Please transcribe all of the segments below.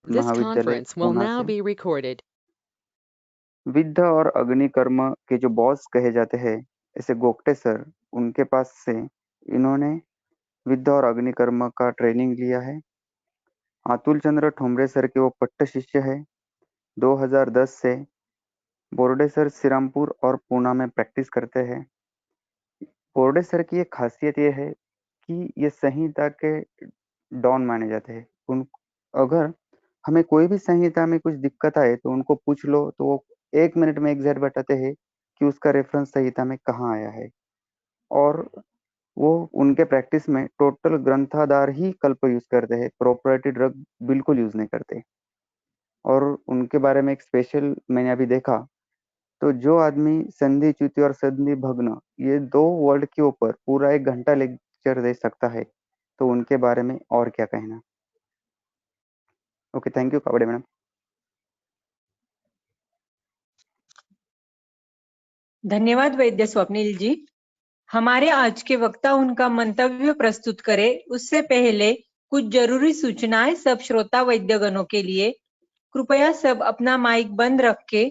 This महाविद्यालय conference will Poona now से। be recorded. विद्या और अग्निकर्म के जो बॉस कहे जाते हैं ऐसे गोगटे सर, उनके पास से इन्होंने विद्या और अग्निकर्म का ट्रेनिंग लिया है। अतुल चंद्र ठुमरे सर के वो पट्ट शिष्य है। 2010 से बोर्डे सर श्रीरामपुर और पूना में प्रैक्टिस करते हैं। बोर्डे सर की एक खासियत ये है कि ये संहिता के डॉन माने जाते हैं। उन अगर हमें कोई भी संहिता में कुछ दिक्कत आए तो उनको पूछ लो तो वो 1 मिनट में एग्जैक्ट बताते हैं कि उसका रेफरेंस संहिता में कहाँ आया है। और वो उनके प्रैक्टिस में टोटल ग्रंथाधार ही कल्प यूज करते हैं, प्रोप्राइटरी ड्रग बिल्कुल यूज नहीं करते। और उनके बारे में एक स्पेशल मैंने अभी देखा, तो जो आदमी संधि च्युति और संधि भग्न ये दो वर्ड के ऊपर पूरा 1 घंटा लेक्चर दे सकता है, तो उनके बारे में और क्या कहना। Okay, thank you Kawade madam. धन्यवाद वैद्य स्वप्निल जी। हमारे आज के वक्ता उनका मंतव्य प्रस्तुत करें उससे पहले कुछ जरूरी सूचनाएं सब श्रोता वैद्यगणों के लिए। कृपया सब अपना माइक बंद रख के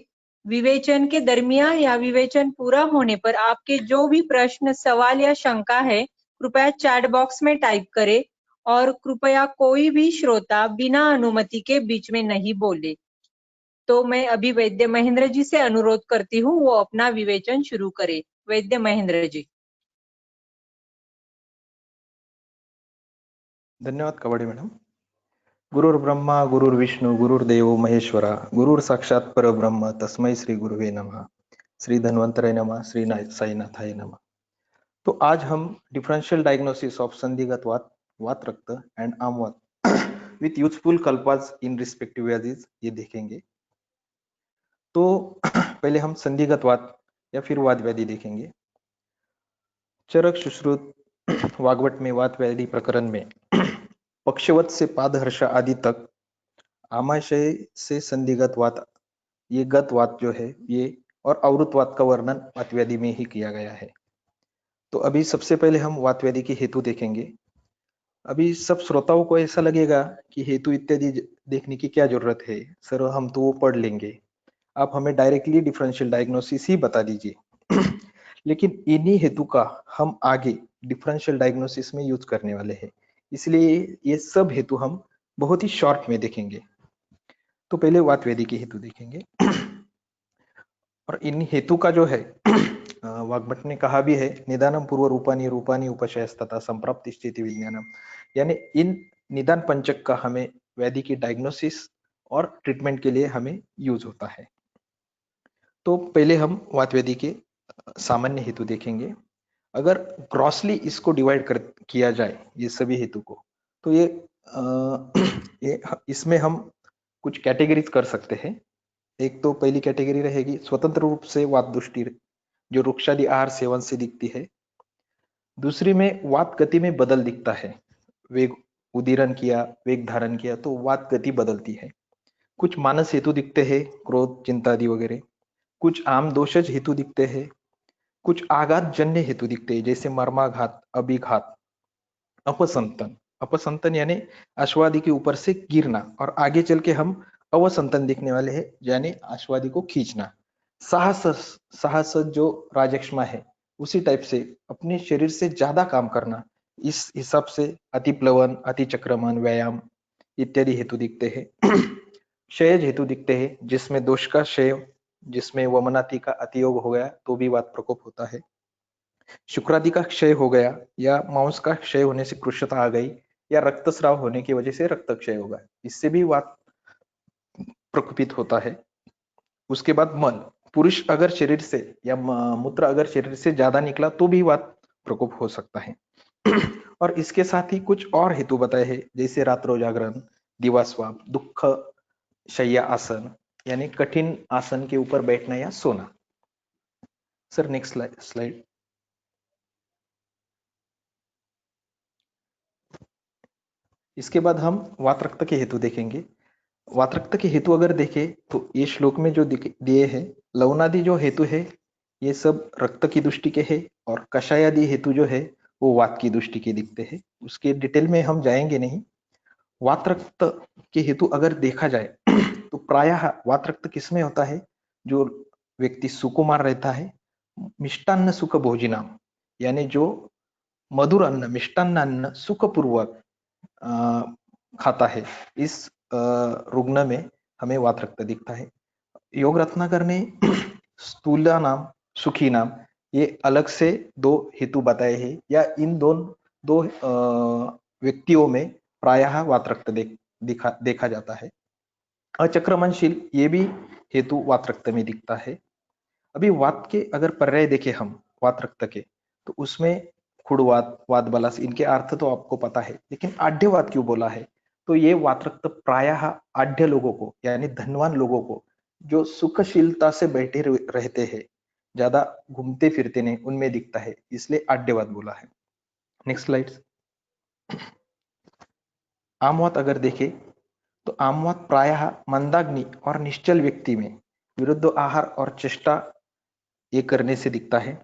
विवेचन के दरमियान या विवेचन पूरा होने पर आपके जो भी प्रश्न, सवाल या शंका है कृपया चैट बॉक्स में टाइप करें और कृपया कोई भी श्रोता बिना अनुमति के बीच में नहीं बोले। तो मैं अभी वैद्य महेंद्र जी से अनुरोध करती हूँ वो अपना विवेचन शुरू करे। वैद्य महेंद्र जी। धन्यवाद कवड़े मैडम। गुरुर्ब्रह्मा गुरुर्विष्णु गुरुर्देवो महेश्वरा गुरुर साक्षात परब्रह्म तस्मै श्री गुरुवे नमः। श्री धन्वंतराय नमः, श्री साईनाथाय नमः। तो आज हम डिफरेंशियल डायग्नोसिस ऑफ संधिगत वात, वात रक्त and ama vata with useful kalpas in respective disease ये देखेंगे। तो पहले हम संधिगत वात या फिर वात व्याधि देखेंगे। चरक सुश्रुत वाग्भट में वात व्याधि प्रकरण में पक्षवत से पादहर्ष आदि तक आमाशय से संधिगत वात, ये गत वात जो है ये और अवृतवात का वर्णन वात व्याधि में ही किया गया है। तो अभी सबसे पहले हम वात व्याधि के हेतु देखेंगे। अभी सब श्रोताओं को ऐसा लगेगा कि हेतु इत्यादि देखने की क्या जरूरत है सर, हम तो वो पढ़ लेंगे, आप हमें डायरेक्टली डिफरेंशियल डायग्नोसिस ही बता दीजिए। लेकिन इन्हीं हेतु का हम आगे डिफरेंशियल डायग्नोसिस में यूज करने वाले हैं, इसलिए ये सब हेतु हम बहुत ही शॉर्ट में देखेंगे। तो पहले वात व्याधि के हेतु देखेंगे। और इन हेतु का जो है वाग्भट ने कहा भी है, निदानम पूर्व रूपानी रूपानी उपशयस तथा संप्राप्ति स्थिति विज्ञानम, यानी इन निदान पंचक का हमें व्याधि की डायग्नोसिस और ट्रीटमेंट के लिए हमें यूज होता है। तो पहले हम वात व्याधि के सामान्य हेतु देखेंगे। अगर ग्रॉसली इसको डिवाइड कर किया जाए ये सभी हेतु को, तो ये इसमें हम कुछ कैटेगरीज कर सकते हैं। एक तो पहली कैटेगरी रहेगी स्वतंत्र रूप से वात दृष्टि, जो वृक्षादि आहार सेवन से दिखती है। दूसरी में वात गति में बदल दिखता है, वेग उदीरन किया, वेग धारण किया तो वात गति बदलती है। कुछ मानस हेतु दिखते हैं, क्रोध, चिंता आदि वगैरह। कुछ आम दोषज हेतु दिखते हैं, कुछ आघात जन्य हेतु दिखते हैं जैसे मर्माघात, अभिघात, अपसंतन। अपसंतन यानी अश्वादि के ऊपर से गिरना, और आगे चल के हम अवसंतन दिखने वाले हैं यानी अश्वादि को खींचना। साहस, साहस जो राजक्षमा है उसी टाइप से अपने शरीर से ज्यादा काम करना, इस हिसाब से अतिप्लवन, अतिचक्रमण, व्यायाम इत्यादि हेतु दिखते हैं। क्षयज हेतु दिखते हैं जिसमें दोष का क्षय, जिसमें वमनाति का अतियोग हो गया तो भी वात प्रकोप होता है। शुक्रादि का क्षय हो गया या मांस का क्षय होने से कृशता आ गई, या रक्तस्राव होने की वजह से रक्त क्षय होगा, इससे भी वात प्रकोपित होता है। उसके बाद मल, पुरुष अगर शरीर से या मूत्र अगर शरीर से ज्यादा निकला तो भी वात प्रकोप हो सकता है। और इसके साथ ही कुछ और हेतु बताए हैं जैसे रात्रो जागरण, दिवास्वाप, दुख शय्या आसन यानी कठिन आसन के ऊपर बैठना या सोना। Sir next slide. इसके बाद हम वात रक्त के हेतु देखेंगे। वात रक्त के हेतु अगर देखें तो ये श्लोक में जो दिए हैं, लवनादि जो हेतु है ये सब रक्त की दृष्टि के है, और कषायादि हेतु जो है वो वात की दृष्टि के दिखते हैं। उसके डिटेल में हम जाएंगे नहीं। वातरक्त के हेतु अगर देखा जाए तो प्रायः वातरक्त किसमें होता है? जो व्यक्ति सुकुमार रहता है, मिष्टान्न सुख भोजिनाम, यानी जो मधुर अन्न, मिष्टान्न अन्न सुखपूर्वक खाता है, इस रुग्ण में हमें वातरक्त दिखता है। योग रत्नाकर ने स्थूला नाम, सुखी नाम, ये अलग से दो हेतु बताए हैं, या इन दो व्यक्तियों में प्रायः वातरक्त देखा जाता है। अचक्रमणशील, ये भी हेतु वातरक्त में दिखता है। अभी वात के अगर पर्याय देखें हम वातरक्त के, तो उसमें खुड़वात, वात बलास, इनके अर्थ तो आपको पता है, लेकिन आढ़्यवात क्यों बोला है? तो ये वातरक्त प्रायः आढ़्य लोगों को, यानी धनवान लोगों को, जो सुखशीलता से बैठे रहते हैं, ज्यादा घूमते फिरते नहीं, उनमें दिखता है, इसलिए आढ़्यवात बोला है। Next slide. आमवात अगर देखें तो आमवात प्रायः मंदाग्नि और निश्चल व्यक्ति में विरुद्ध आहार और चेष्टा ये करने से दिखता है।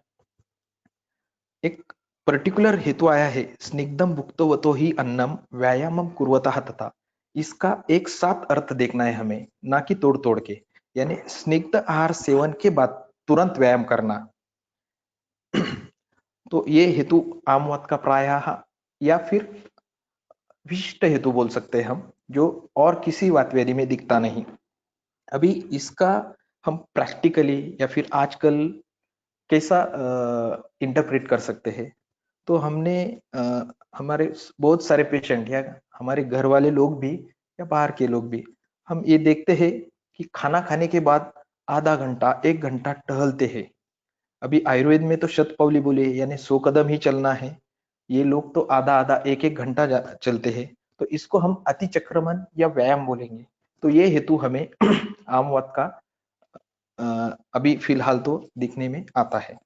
एक पर्टिकुलर हेतु आया है, स्निग्धम भुक्तवतो ही अन्नम व्यायामम कुर्वतः तथा, इसका एक साथ अर्थ देखना है हमें, ना कि तोड़ तोड़ के। यानी स्निग्ध आहार सेवन के बाद तुरंत व्यायाम करना, तो ये हेतु आमवात का प्रायः, या फिर विशिष्ट हेतु बोल सकते हैं हम, जो और किसी वातव्याधि में दिखता नहीं। अभी इसका हम प्रैक्टिकली या फिर आजकल कैसा इंटरप्रेट कर सकते हैं? तो हमने हमारे बहुत सारे पेशेंट या हमारे घर वाले लोग भी या बाहर के लोग भी, हम ये देखते हैं कि खाना खाने के बाद आधा घंटा 1 घंटा टहलते हैं। अभी आयुर्वेद में तो शतपौली बोले, यानी 100 कदम ही चलना है। ये लोग तो आधा आधा 1 घंटा चलते हैं, तो इसको हम अति चक्रमण या व्यायाम बोलेंगे। तो ये हेतु हमें आमवात का अभी फिलहाल तो दिखने में आता है।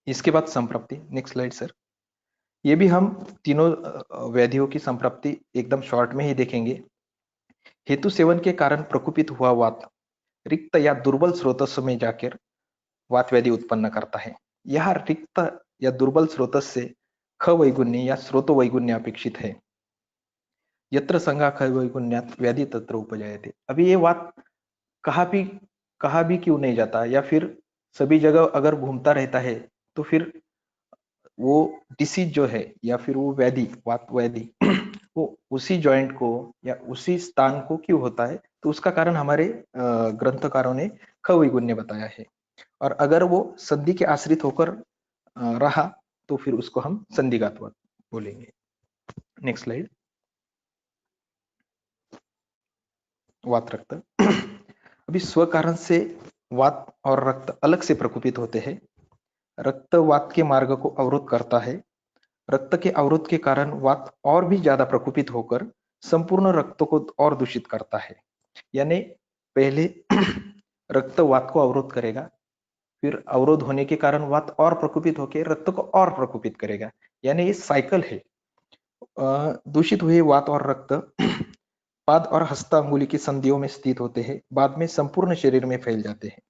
इसके बाद संप्राप्ति, नेक्स्ट स्लाइड सर। ये भी हम तीनों व्याधियों की संप्राप्ति एकदम शॉर्ट में ही देखेंगे। हेतु सेवन के कारण प्रकोपित हुआ वात रिक्त या दुर्बल स्रोतस्व में जाकर वात व्याधि उत्पन्न करता है। यह रिक्त या दुर्बल स्रोतस से ख वैगुण्य या स्रोत वैगुण्य अपेक्षित है। यत्र संगा ख वैगुण्यात व्याधि तत्र उपजायते। अभी ये वात कहा भी क्यों नहीं जाता, या फिर सभी जगह अगर घूमता रहता है, तो फिर वो डिसीज जो है या फिर वो व्याधि, वात व्याधि वो उसी जॉइंट को या उसी स्थान को क्यों होता है? तो उसका कारण हमारे ग्रंथकारों ने ख वैगुण्य बताया है। और अगर वो संधि के आश्रित होकर रहा, तो फिर उसको हम संधिघात वात बोलेंगे। Next slide. वात रक्त। अभी स्व कारण से वात और रक्त अलग से प्रकोपित होते हैं। रक्त वात के मार्ग को अवरोध करता है। रक्त के अवरोध के कारण वात और भी ज्यादा प्रकोपित होकर संपूर्ण रक्त को और दूषित करता है। यानी पहले रक्त वात को अवरोध करेगा, फिर अवरोध होने के कारण वात और प्रकोपित होकर रक्त को और प्रकोपित करेगा, यानी ये साइकिल है। दूषित हुए वात और रक्त पाद और हस्तांगुली की संधियों में स्थित होते हैं, बाद में संपूर्ण शरीर में फैल जाते हैं।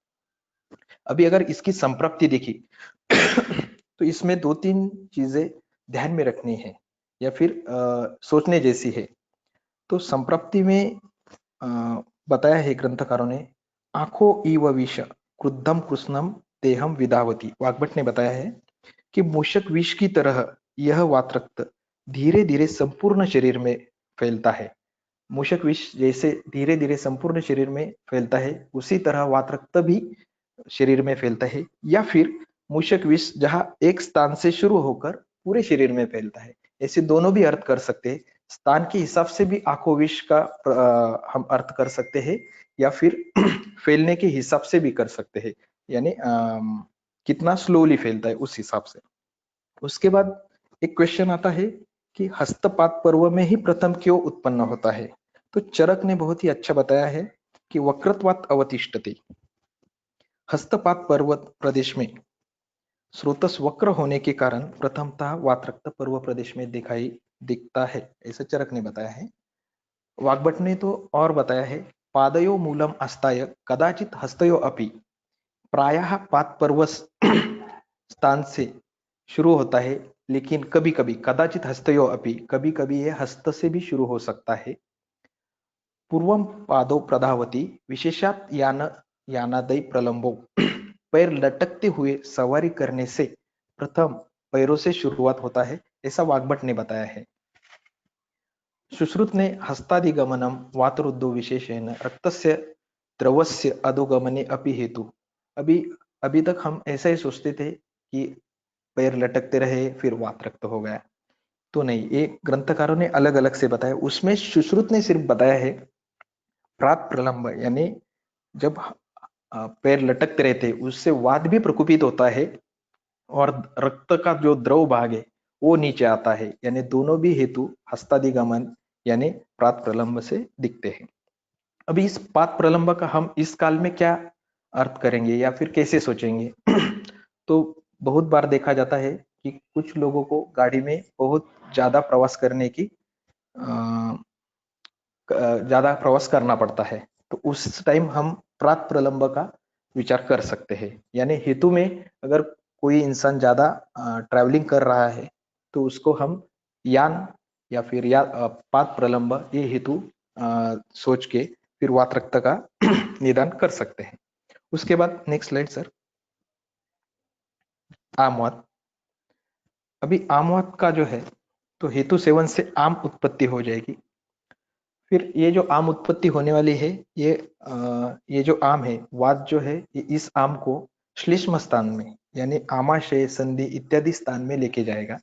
अभी अगर इसकी संप्राप्ति देखी तो इसमें 2-3 चीजें ध्यान में रखनी है या फिर सोचने जैसी है। तो संप्राप्ति में बताया है ग्रंथकारों ने, आंखों इव विष क्रुद्धम कृष्णम देहम विधावती। वाग्भट ने बताया है कि मूषक विष की तरह यह वातरक्त धीरे धीरे संपूर्ण शरीर में फैलता है। मूषक विष जैसे धीरे धीरे संपूर्ण शरीर में फैलता है, उसी तरह वातरक्त भी शरीर में फैलता है। या फिर मूषक विष जहां एक स्थान से शुरू होकर पूरे शरीर में फैलता है, ऐसे दोनों भी अर्थ कर सकते हैं। स्थान के हिसाब से भी आंखों विष का हम अर्थ कर सकते हैं, या फिर फैलने के हिसाब से भी कर सकते हैं, यानी कितना स्लोली फैलता है उस हिसाब से। उसके बाद एक क्वेश्चन आता है कि हस्तपात पर्व में ही प्रथम क्यों उत्पन्न होता है? तो चरक ने बहुत ही अच्छा बताया है कि वक्रत्वात अवतिष्ठते। हस्तपात पर्वत प्रदेश में स्रोतस वक्र होने के कारण प्रथमतः वातरक्त पर्व प्रदेश में दिखता है, ऐसा चरक ने बताया है। वाग्भट ने तो और बताया है, पादयो मूलम अस्ताय कदाचित हस्तयो अपि, प्रायः पात पर्व स्थान से शुरू होता है, लेकिन कभी कभी कदाचित हस्तयो अपि, कभी कभी यह हस्त से भी शुरू हो सकता है। पूर्वम पादो प्रधावती विशेषात यानादय प्रलंबो। पैर लटकते हुए सवारी करने से प्रथम पैरों से शुरुआत होता है, ऐसा वाग्भट ने बताया है। सुश्रुत ने हस्तादिगमनम वातरुद्धो विशेषेण रक्तस्य द्रवस्य अधोगमने अपि हेतु। अभी तक हम ऐसा ही सोचते थे कि पैर लटकते रहे फिर वात रक्त हो गया, तो नहीं, ये ग्रंथकारों ने अलग अलग से बताया। उसमें सुश्रुत ने सिर्फ बताया है प्रात प्रलंब, यानी जब पैर लटकते रहते उससे वात भी प्रकोपित होता है और रक्त का जो द्रव भाग है वो नीचे आता है, यानी दोनों भी हेतु हस्तादिगमन यानी प्रात प्रलंब से दिखते हैं। अभी इस पात प्रलंब का हम इस काल में क्या अर्थ करेंगे या फिर कैसे सोचेंगे? तो बहुत बार देखा जाता है कि कुछ लोगों को गाड़ी में बहुत ज्यादा प्रवास करने की ज्यादा प्रवास करना पड़ता है, तो उस टाइम हम प्रात प्रलंब का विचार कर सकते हैं। यानी हेतु में अगर कोई इंसान ज्यादा ट्रैवलिंग कर रहा है तो उसको हम यान या फिर पात प्रलंब ये हेतु सोच के फिर वात रक्त का निदान कर सकते हैं। उसके बाद नेक्स्ट स्लाइड सर। आमवात। अभी आमवात का जो है तो हेतु सेवन से आम उत्पत्ति हो जाएगी। फिर ये जो आम उत्पत्ति होने वाली है ये जो आम है वात जो है ये इस आम को श्लेष्म स्थान में यानी आमाशय संधि इत्यादि स्थान में लेके जाएगा।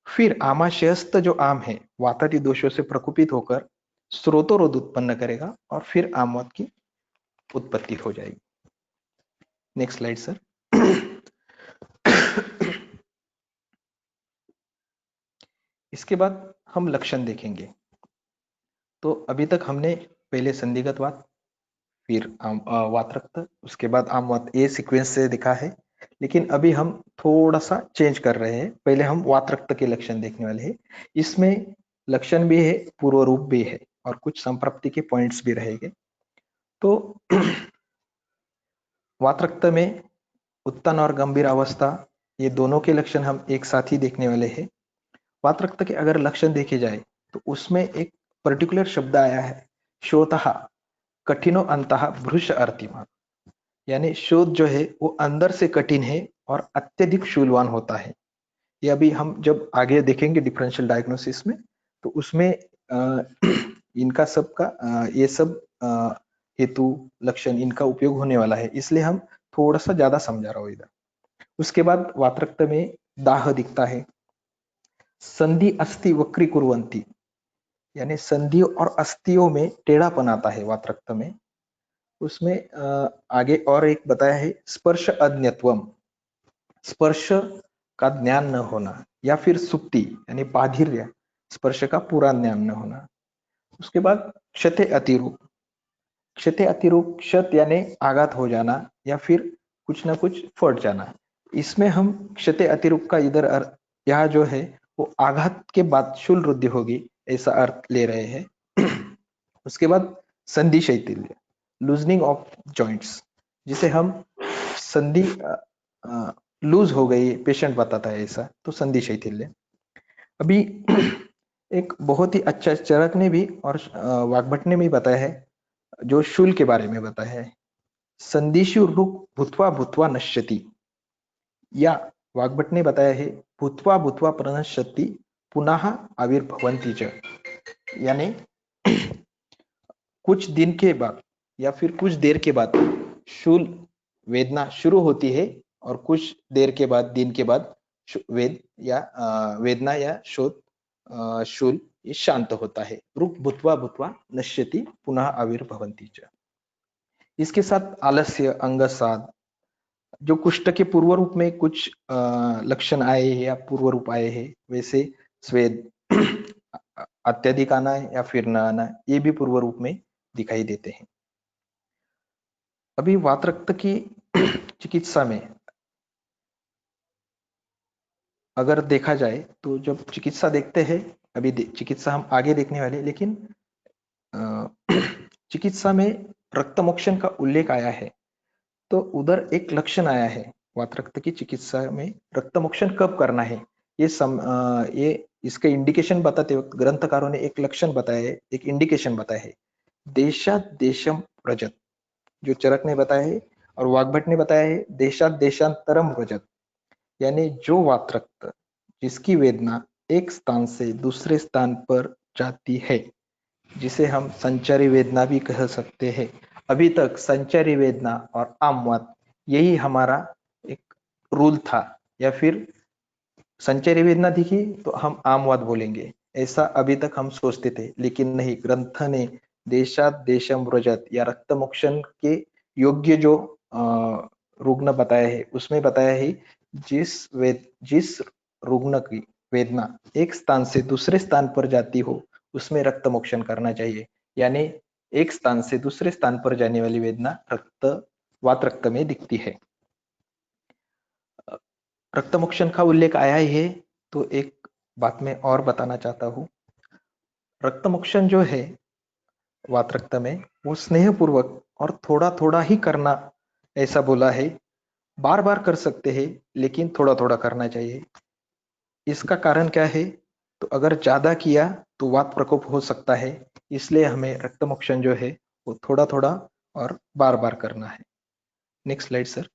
फिर आमाशयस्थ जो आम है वातादि दोषों से प्रकोपित होकर स्रोतोरोध उत्पन्न करेगा और फिर आमवात की उत्पत्ति हो जाएगी। Next slide sir. इसके बाद हम लक्षण देखेंगे। तो अभी तक हमने पहले संधिगत वात, फिर वात रक्त, उसके बाद आमवात, ये सीक्वेंस से दिखा है। लेकिन अभी हम थोड़ा सा चेंज कर रहे हैं, पहले हम वात रक्त के लक्षण देखने वाले हैं। इसमें लक्षण भी है, पूर्व रूप भी है और कुछ संप्राप्ति के पॉइंट्स भी रहेंगे। तो वात रक्त में उत्तन और गंभीर अवस्था ये दोनों के लक्षण हम एक साथ ही देखने वाले हैं। वात रक्त के अगर लक्षण देखे जाए तो उसमें एक पर्टिकुलर शब्द आया है शोतः कठिनो अंतः भृश अर्तिमान, यानी शोध जो है वो अंदर से कठिन है और अत्यधिक शूलवान होता है। ये अभी हम जब आगे देखेंगे डिफरेंशियल डायग्नोसिस में तो उसमें इनका सबका ये सब हेतु लक्षण इनका उपयोग होने वाला है, इसलिए हम थोड़ा सा ज्यादा समझा रहा हूँ इधर। उसके बाद वात रक्त में दाह दिखता है, संधि अस्थि वक्री कुर्वंती, यानी संधियों और अस्थियों में टेढ़ापन आता है वात रक्त में। उसमें आगे और एक बताया है स्पर्श अज्ञत्वम, स्पर्श का ज्ञान न होना, या फिर सुप्ति यानी बाधिर्य, स्पर्श का पूरा ज्ञान न होना। उसके बाद क्षते अतिरूप, क्षते अतिरूप क्षत यानी आघात हो जाना या फिर कुछ ना कुछ फट जाना। इसमें हम क्षते अतिरूप का इधर यहाँ जो है वो आघात के बाद शूल वृद्धि होगी ऐसा अर्थ ले रहे हैं। उसके बाद संधि शैथिल्य, लूजनिंग ऑफ जॉइंट्स, जिसे हम संधि लूज हो गई पेशेंट बताता है ऐसा, तो संधि शैथिल्य। अभी एक बहुत ही अच्छा चरक ने भी और वाग्भट ने भी बताया है, जो शूल के बारे में बताया है, संधिषु रुक भूत्वा भूत्वा नश्यति, या वाग्भट ने बताया है भूत्वा भूत्वा प्रणश्यति पुनः आविर्भवन्ति च, यानी कुछ दिन के बाद या फिर कुछ देर के बाद शूल वेदना शुरू होती है और कुछ देर के बाद दिन के बाद वेदना या शूल ये शांत होता है। रुक भूत्वा भूत्वा नश्यति पुनः आविर्भवन्ति च। इसके साथ आलस्य, अंगसाद, जो कुष्ठ के पूर्व रूप में कुछ लक्षण आए हैं या पूर्व रूप आए हैं, वैसे स्वेद, अत्यधिक आना या फिर न आना, ये भी पूर्व रूप में दिखाई देते हैं। अभी वात रक्त की चिकित्सा में अगर देखा जाए तो जब चिकित्सा देखते हैं, अभी चिकित्सा हम आगे देखने वाले, लेकिन चिकित्सा में रक्तमोक्षण का उल्लेख आया है तो उधर एक लक्षण आया है वात रक्त की चिकित्सा में रक्तमोक्षण कब करना है, ये इसके इंडिकेशन बताते वक्त ग्रंथकारों ने एक लक्षण बताया है, एक इंडिकेशन बताया है देशात देशम व्रजत, जो चरक ने बताया है और वाग्भट ने बताया है देशात देशांतरम व्रजत, यानी जो वात्रक्त जिसकी वेदना एक स्थान से दूसरे स्थान पर जाती है, जिसे हम संचारी वेदना भी कह सकते हैं। अभी तक संचारी वेदना और आमवात यही हमारा एक रूल था, या फिर संचारी वेदना दिखी तो हम आमवात बोलेंगे, ऐसा अभी तक हम सोचते थे। लेकिन नहीं, ग्रंथ ने देशात देशम व्रजत या रक्तमोक्षण के योग्य जो रुग्ण बताया है, उसमें बताया है जिस रुग्ण की वेदना एक स्थान से दूसरे स्थान पर जाती हो उसमें रक्तमोक्षण करना चाहिए। यानी एक स्थान से दूसरे स्थान पर जाने वाली वेदना वात रक्त में दिखती है। रक्तमोक्षण का उल्लेख आया ही है तो एक बात मैं और बताना चाहता हूँ। रक्तमोक्षण जो है वात-रक्त में, वो स्नेहपूर्वक और थोड़ा थोड़ा ही करना ऐसा बोला है। बार बार कर सकते हैं लेकिन थोड़ा थोड़ा करना चाहिए। इसका कारण क्या है? तो अगर ज्यादा किया तो वात प्रकोप हो सकता है, इसलिए हमें रक्तमोक्षण जो है वो थोड़ा थोड़ा और बार बार करना है। Next slide sir.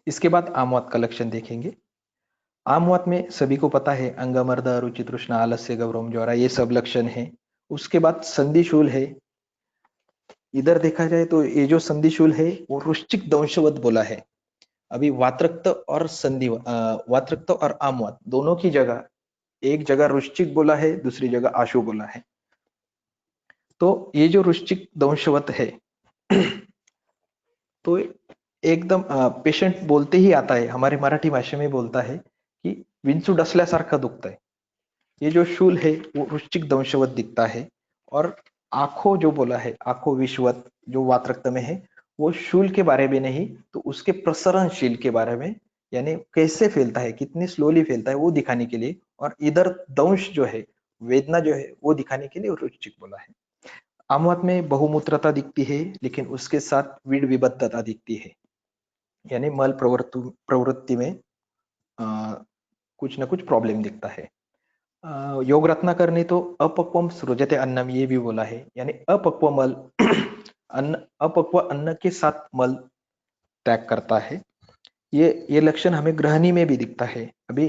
इसके बाद आमवात का लक्षण देखेंगे। आमवात में सभी को पता है अंगमर्द, रुचि, तृष्णा, आलस्य, गौरव, ज्वरा, ये सब लक्षण है। उसके बाद संधिशूल है। इधर देखा जाए तो ये जो संधिशूल है वो वृश्चिक दंशवत बोला है। अभी वातरक्त और आमवात दोनों की जगह, एक जगह वृश्चिक बोला है, दूसरी जगह आशु बोला है। तो ये जो वृश्चिक दंशवत है तो एकदम पेशंट बोलते ही आता है, हमारे मराठी भाषा में बोलता है कि विंचू डसल्यासारखा दुखता है। ये जो शूल है वो वृश्चिक दंशवत दिखता है। और आंखों जो बोला है, आंखों विश्वत जो वातरक्त में है, वो शूल के बारे में नहीं तो उसके प्रसरणशील के बारे में, यानी कैसे फैलता है, कितनी स्लोली फैलता है वो दिखाने के लिए। और इधर दंश जो है, वेदना जो है वो दिखाने के लिए वृश्चिक बोला है। आमवात में बहुमूत्रता दिखती है लेकिन उसके साथ वीड विबद्धता दिखती है, यानी मल प्रवृत्ति में कुछ ना कुछ प्रॉब्लम दिखता है। योग रत्नाकर ने तो अपक्वम सृजते अन्नम ये भी बोला है, यानी अपक्व मल अपक्व अन्न के साथ मल त्याग करता है। ये लक्षण हमें ग्रहणी में भी दिखता है। अभी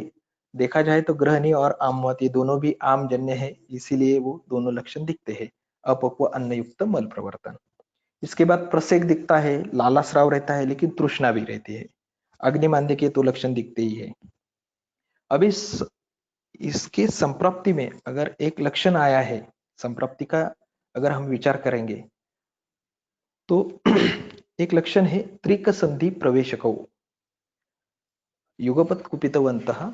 देखा जाए तो ग्रहणी और आमवात ये दोनों भी आम जन्य है, इसीलिए वो दोनों लक्षण दिखते हैं, अपक्व अन्न युक्त मल प्रवर्तन। इसके बाद प्रसेक दिखता है, लालास्राव रहता है लेकिन तृष्णा भी रहती है। अग्निमांद्य के तो लक्षण दिखते ही है। अभी इसके संप्राप्ति में अगर एक लक्षण आया है, संप्राप्ति का अगर हम विचार करेंगे तो एक लक्षण है त्रिक संधि प्रवेशको, युगपत कुपितवंतः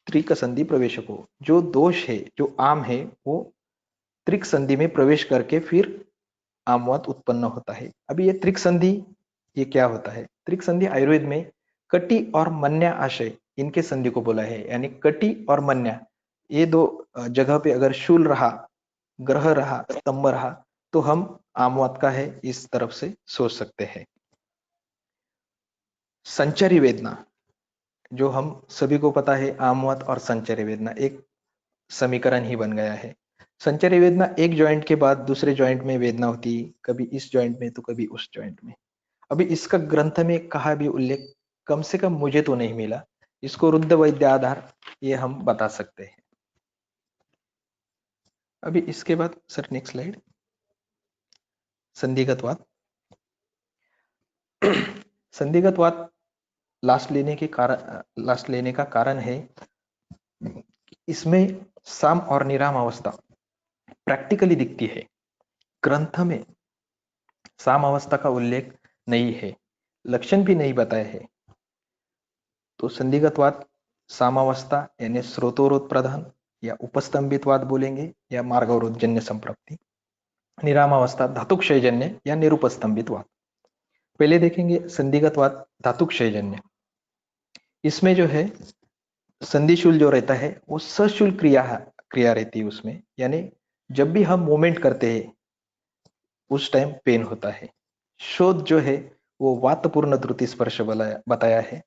त्रिक संधि प्रवेशको। जो दोष है, जो आम है, वो त्रिक संधि में प्रवेश करके फिर आमवात उत्पन्न होता है। अभी ये त्रिक संधि ये क्या होता है? त्रिक संधि आयुर्वेद में कटी और मन्या आशय, इनके संधि को बोला है। यानी कटी और मन्या ये दो जगह पे अगर शूल रहा, ग्रह रहा, स्तंभ रहा तो हम आमवात का है इस तरफ से सोच सकते हैं। संचारी वेदना, जो हम सभी को पता है, आमवात और संचारी वेदना एक समीकरण ही बन गया है। संचारी वेदना एक जॉइंट के बाद दूसरे जॉइंट में वेदना होती, कभी इस जॉइंट में तो कभी उस जॉइंट में। अभी इसका ग्रंथ में कहा भी उल्लेख कम से कम मुझे तो नहीं मिला, इसको रुद्ध वैद्य आधार ये हम बता सकते हैं। अभी इसके बाद सर नेक्स्ट स्लाइड। संधिगतवात। संधिगतवात लास्ट लेने का कारण है इसमें साम और निराम अवस्था प्रैक्टिकली दिखती है। ग्रंथ में साम अवस्था का उल्लेख नहीं है, लक्षण भी नहीं बताए हैं। तो संधिगतवात सामावस्था यानी स्रोतोरोध प्रधान या उपस्तंभितवाद बोलेंगे या मार्गावरोध जन्य संप्राप्ति। निरामावस्था धातुक्षयजन्य या निरुपस्तंभितवाद। पहले देखेंगे संधिगतवाद धातुक्षयजन्य। इसमें जो है संधिशूल जो रहता है वो सशूल क्रिया रहती है उसमें, यानी जब भी हम मूवमेंट करते हैं उस टाइम पेन होता है। शोध जो है वो वातपूर्ण द्रुति स्पर्श बताया है।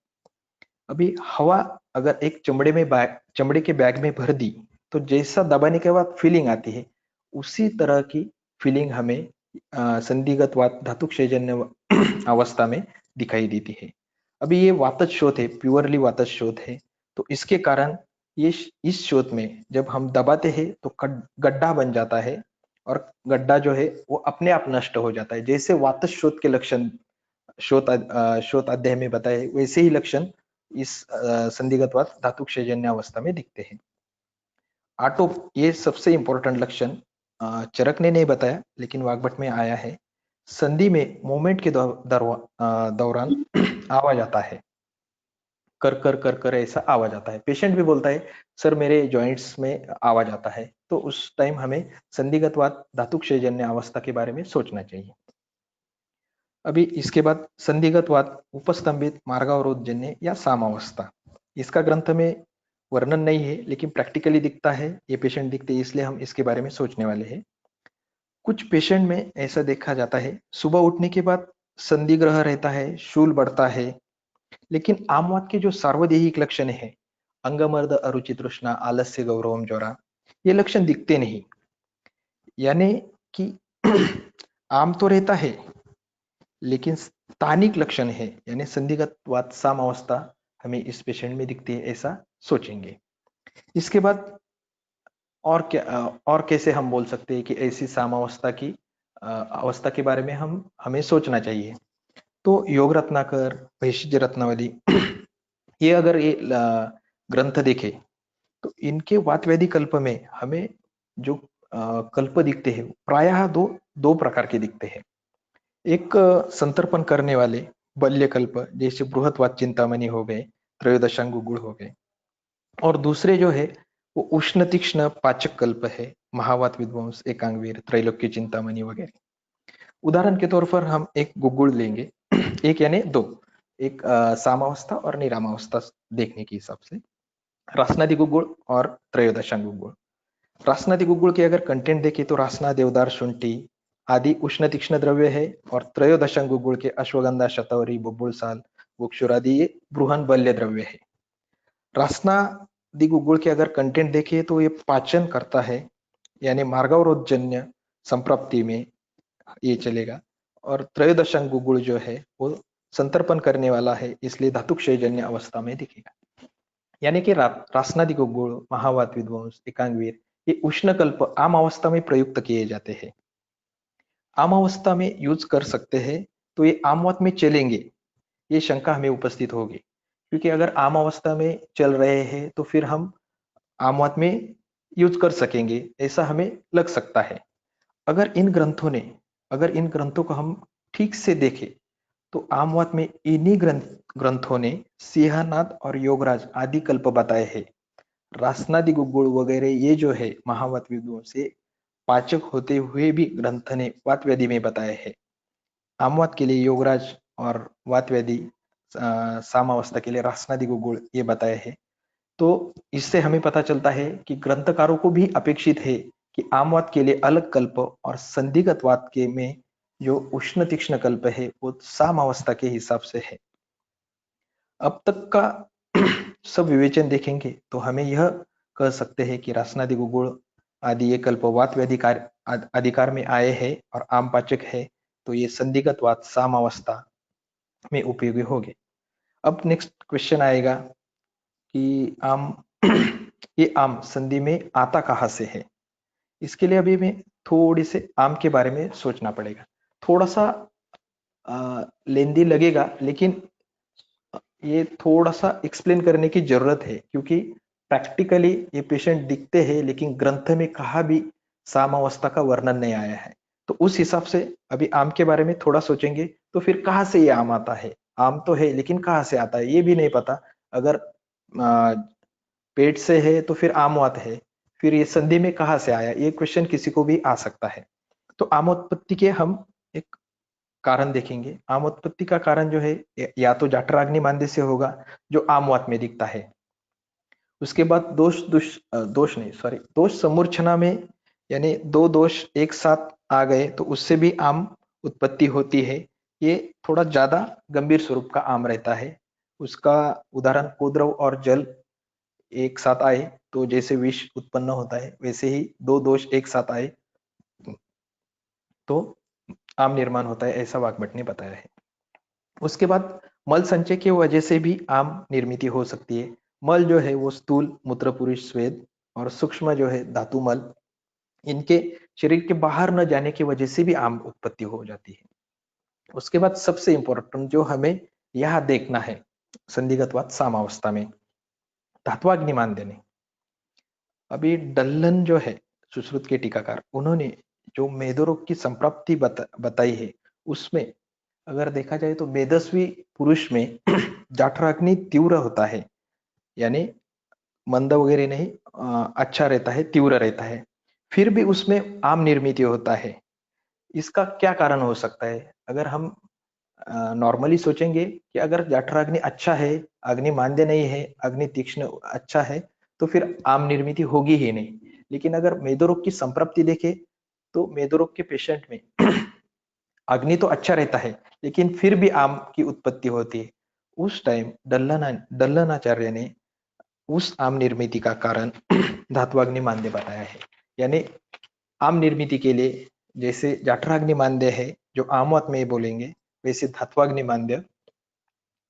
अभी हवा अगर एक चमड़े के बैग में भर दी तो जैसा दबाने के बाद फीलिंग आती है, उसी तरह की फीलिंग हमें संधिगत धातुक्षयजन्य अवस्था में दिखाई देती है। अभी ये वातज शोथ है, प्योरली वातज शोथ है, तो इसके कारण ये इस शोथ में जब हम दबाते हैं तो गड्ढा बन जाता है, और गड्ढा जो है वो अपने आप नष्ट हो जाता है। जैसे वातज शोथ के लक्षण शोथ अध्याय में बताए, वैसे ही लक्षण इस संधिगत धातुक्षयजन्य अवस्था में दिखते हैं। आटोप, ये सबसे इंपॉर्टेंट लक्षण चरक ने नहीं बताया लेकिन वाग्भट में आया है। संधि में मोमेंट के दौरान आवाज आता है, कर कर कर कर ऐसा आवाज आता है। पेशेंट भी बोलता है सर मेरे जॉइंट्स में आवाज आता है, तो उस टाइम हमें संधिगत धातुक्षयजन्य अवस्था के बारे में सोचना चाहिए। अभी इसके बाद संधिगत उपस्तंभित मार्गावरोधजन्य या सामावस्था, इसका ग्रंथ में वर्णन नहीं है लेकिन प्रैक्टिकली दिखता है, ये पेशेंट दिखते हैं, इसलिए हम इसके बारे में सोचने वाले हैं। कुछ पेशेंट में ऐसा देखा जाता है, सुबह उठने के बाद संधिग्रह रहता है, शूल बढ़ता है, लेकिन आमवात के जो सार्वदेहिक लक्षण है, अंगमर्द, अरुचि, तृष्णा, आलस्य, गौरवम, ज्वरा, ये लक्षण दिखते नहीं। यानी कि आम तो रहता है लेकिन स्थानिक लक्षण है, यानी संधिगत सामावस्था हमें इस पेशेंट में दिखती है, ऐसा सोचेंगे। इसके बाद और क्या, और कैसे हम बोल सकते हैं कि ऐसी सामावस्था की अवस्था के बारे में हमें सोचना चाहिए। तो योग रत्नाकर, भैषज रत्नावली ये अगर ये ग्रंथ देखे तो इनके वातव्याधि कल्प में हमें जो कल्प दिखते हैं प्रायः दो प्रकार के दिखते हैं। एक संतर्पण करने वाले बल्य कल्प, जैसे बृहत्वात चिंतामणि हो गए, त्रयोदशांगुगुण हो गए, और दूसरे जो है वो उष्ण तीक्ष्ण पाचक कल्प है, महावात विध्वंस, एकांगवीर, त्रैलोक्य चिंतामणि वगैरह। उदाहरण के तौर पर हम एक गुगुल लेंगे, एक यानी दो, एक सामावस्था और निरामावस्था देखने के हिसाब से, रासनादि गुगुल और त्रयोदशांग गुगुल। रासनादि गुगुल के अगर कंटेंट देखें तो रासना, देवदार, शुंठी आदि उष्ण तीक्ष्ण द्रव्य है, और त्रयोदशांग गुगुल के अश्वगंधा, शतवरी, बुब्बुल साल, वुक्षुर आदि ये बृहन बल्य द्रव्य है। रासनादि गुगुल के अगर कंटेंट देखें तो ये पाचन करता है, यानी मार्गावरोधजन्य संप्राप्ति में ये चलेगा, और त्रयोदशांग गुगुल जो है वो संतर्पण करने वाला है, इसलिए धातुक्षयजन्य अवस्था में दिखेगा। यानी कि रासनादि गुगुल, महावात विध्वंस, एकांगवीर ये उष्णकल्प आम अवस्था में प्रयुक्त किए जाते हैं, आम अवस्था में यूज कर सकते हैं, तो ये आमवात में चलेंगे, ये शंका हमें उपस्थित होगी, क्योंकि अगर आम अवस्था में चल रहे हैं तो फिर हम आमवात में यूज कर सकेंगे, ऐसा हमें लग सकता है। अगर इन ग्रंथों को हम ठीक से देखें तो आमवात में इन्हीं ग्रंथों ने सिंहनाद और योगराज आदि कल्प बताए हैं। रासनादि गुगुल वगैरह ये जो है महावात विद्वान से पाचक होते हुए भी ग्रंथ ने वातव्याधि में बताए हैं। आमवात के लिए योगराज और वातव्याधि, सामावस्था के लिए रासनादि गुगुल ये बताए हैं। तो इससे हमें पता चलता है कि ग्रंथकारों को भी अपेक्षित है कि आमवात के लिए अलग कल्प और संधिगत वात के में जो उष्ण तीक्ष्ण कल्प है वो सामावस्था के हिसाब से है। अब तक का सब विवेचन देखेंगे तो हमें यह कह सकते हैं कि रासनादि गुगुल आदि ये कल्प वात अधिकार में आए हैं और आम पाचक है, तो ये संधिगत वात सामावस्था में उपयोगी होंगे। अब नेक्स्ट क्वेश्चन आएगा कि आम ये आम संधि में आता कहाँ से है। इसके लिए अभी हमें थोड़ी से आम के बारे में सोचना पड़ेगा, थोड़ा सा लेंदी लगेगा, लेकिन ये थोड़ा सा एक्सप्लेन करने की जरूरत है, क्योंकि प्रैक्टिकली ये पेशेंट दिखते हैं लेकिन ग्रंथ में कहा भी सामावस्था का वर्णन नहीं आया है। तो उस हिसाब से अभी आम के बारे में थोड़ा सोचेंगे, तो फिर कहाँ से ये आम आता है, आम तो है लेकिन कहाँ से आता है ये भी नहीं पता। अगर पेट से है तो फिर आमवात है, फिर ये संधि में कहाँ से आया, ये क्वेश्चन किसी को भी आ सकता है। तो आमोत्पत्ति के हम एक कारण देखेंगे। आमोत्पत्ति का कारण जो है या तो जठराग्नि मांद्य से होगा जो आमवात में दिखता है। उसके बाद दोष समूर्छना में, यानी दो दोष एक साथ आ गए तो उससे भी आम उत्पत्ति होती है। ये थोड़ा ज्यादा गंभीर स्वरूप का आम रहता है। उसका उदाहरण कोद्रव और जल एक साथ आए तो जैसे विष उत्पन्न होता है वैसे ही दो दोष एक साथ आए तो आम निर्माण होता है, ऐसा वाग्भट ने बताया है। उसके बाद मल संचय की वजह से भी आम निर्मित हो सकती है। मल जो है वो स्थूल मूत्र पुरुष स्वेद और सूक्ष्म जो है धातु मल, इनके शरीर के बाहर न जाने की वजह से भी आम उत्पत्ति हो जाती है। उसके बाद सबसे इंपॉर्टेंट जो हमें यहाँ देखना है संदिग्धवाद सामावस्था में धात्वाग्नि मान देने। अभी डल्लन जो है सुश्रुत के टीकाकार, उन्होंने जो मेदोरोग की संप्राप्ति बताई है उसमें अगर देखा जाए तो मेदस्वी पुरुष में जाठराग्नि तीव्र होता है, यानी मंद वगैरह नहीं, अच्छा रहता है, तीव्र रहता है, फिर भी उसमें आम निर्मित होता है। इसका क्या कारण हो सकता है? अगर हम नॉर्मली सोचेंगे कि अगर जठराग्नि अच्छा है, अग्नि मांद्य नहीं है, अग्नि तीक्ष्ण अच्छा है, तो फिर आम निर्मित होगी ही नहीं। लेकिन अगर मेदोरोग की संप्राप्ति देखें तो मेदोरोग के पेशेंट में अग्नि तो अच्छा रहता है लेकिन फिर भी आम की उत्पत्ति होती है। उस टाइम डल्लनाचार्य ने उस आम निर्मिति का कारण धात्वाग्नि मांद्य बताया है। यानी आम निर्मिति के लिए जैसे जठराग्नि मांद्य है जो आमवत में बोलेंगे, वैसे धात्वाग्नि मांद्य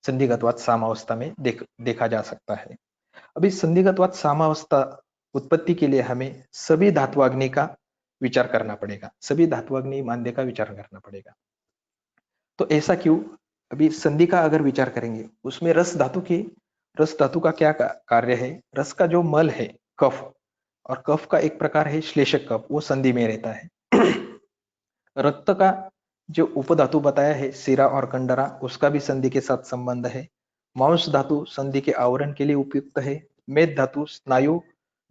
संदिग्धवाद सामावस्था में देखा जा सकता है। अभी संदिग्धवाद सामावस्था उत्पत्ति के लिए हमें सभी धात्वाग्नि का विचार करना पड़ेगा, सभी धात्वाग्नि मांद्य का विचार करना पड़ेगा। तो ऐसा क्यों? अभी संधि का अगर विचार करेंगे उसमें रस धातु का क्या कार्य है? रस का जो मल है कफ, और कफ का एक प्रकार है श्लेषक कफ, वो संधि में रहता है। रक्त का जो उपधातु बताया है सिरा और कंडरा, उसका भी संधि के साथ संबंध है। मांस धातु संधि के आवरण के लिए उपयुक्त है। मेद धातु स्नायु,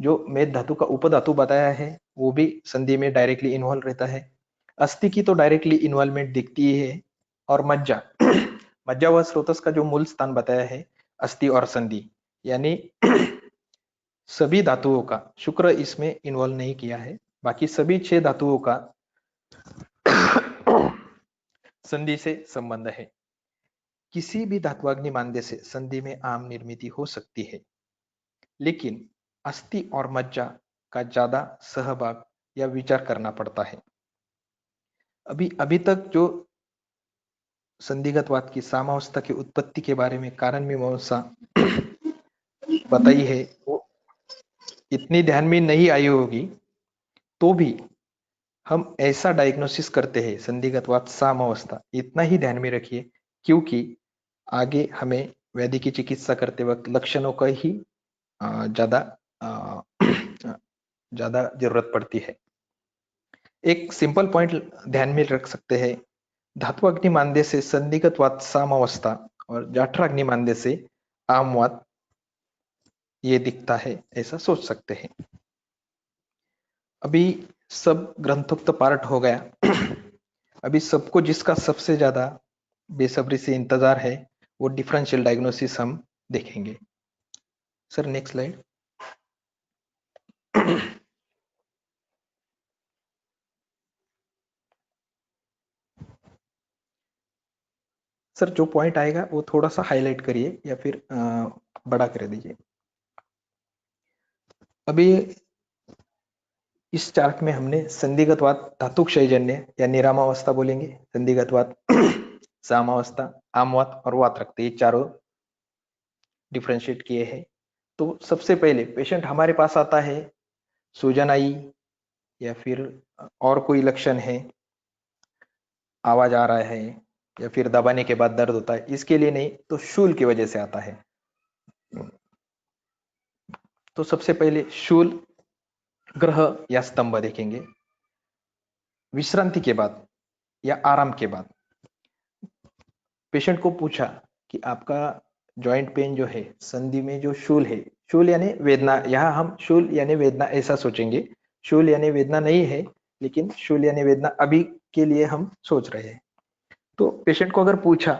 जो मेद धातु का उपधातु बताया है वो भी संधि में डायरेक्टली इन्वॉल्व रहता है। अस्थि की तो डायरेक्टली इन्वॉल्वमेंट दिखती ही है। और मज्जा मज्जा व स्रोतस का जो मूल स्थान बताया है अस्थि और संधि, यानी सभी धातुओं का, शुक्र इसमें इन्वॉल्व नहीं किया है, बाकी सभी 6 धातुओं का संधि से संबंध है। किसी भी धात्वाग्नि मांद्य से संधि में आम निर्मिति हो सकती है, लेकिन अस्थि और मज्जा का ज्यादा सहभाग या विचार करना पड़ता है। अभी तक जो संदिग्धवाद की सामावस्था की उत्पत्ति के बारे में कारण मीमांसा बताई है वो इतनी ध्यान में नहीं आई होगी, तो भी हम ऐसा डायग्नोसिस करते हैं संदिग्धवाद सामावस्था, इतना ही ध्यान में रखिए, क्योंकि आगे हमें व्याधि की चिकित्सा करते वक्त लक्षणों का ही ज्यादा जरूरत पड़ती है। एक सिंपल पॉइंट ध्यान में रख सकते हैं, धातु अग्नि मांद्य से संदिग्धवाद सामावस्था और जठराग्नि मांद्य से आमवात ये दिखता है, ऐसा सोच सकते हैं। अभी सब ग्रंथोक्त पार्ट हो गया। अभी सबको जिसका सबसे ज्यादा बेसब्री से इंतजार है वो डिफरेंशियल डायग्नोसिस हम देखेंगे। Sir next slide. सर जो पॉइंट आएगा वो थोड़ा सा हाईलाइट करिए या फिर बड़ा कर दीजिए। अभी इस चार्ट में हमने संदिग्धवाद धातु क्षयजन्य या निरामावस्था बोलेंगे, संदिग्धवाद सामावस्था, आमवात और वात रक्त, ये चारों डिफरेंशिएट किए हैं। तो सबसे पहले पेशेंट हमारे पास आता है, सूजन आई या फिर और कोई लक्षण है, आवाज आ रहा है या फिर दबाने के बाद दर्द होता है, इसके लिए नहीं तो शूल की वजह से आता है। तो सबसे पहले शूल, ग्रह या स्तंभ देखेंगे। विश्रांति के बाद या आराम के बाद पेशेंट को पूछा कि आपका जॉइंट पेन जो है, संधि में जो शूल है, शूल यानी वेदना, यहाँ हम शूल यानी वेदना ऐसा सोचेंगे, शूल यानी वेदना नहीं है, लेकिन शूल यानी वेदना अभी के लिए हम सोच रहे हैं। तो पेशेंट को अगर पूछा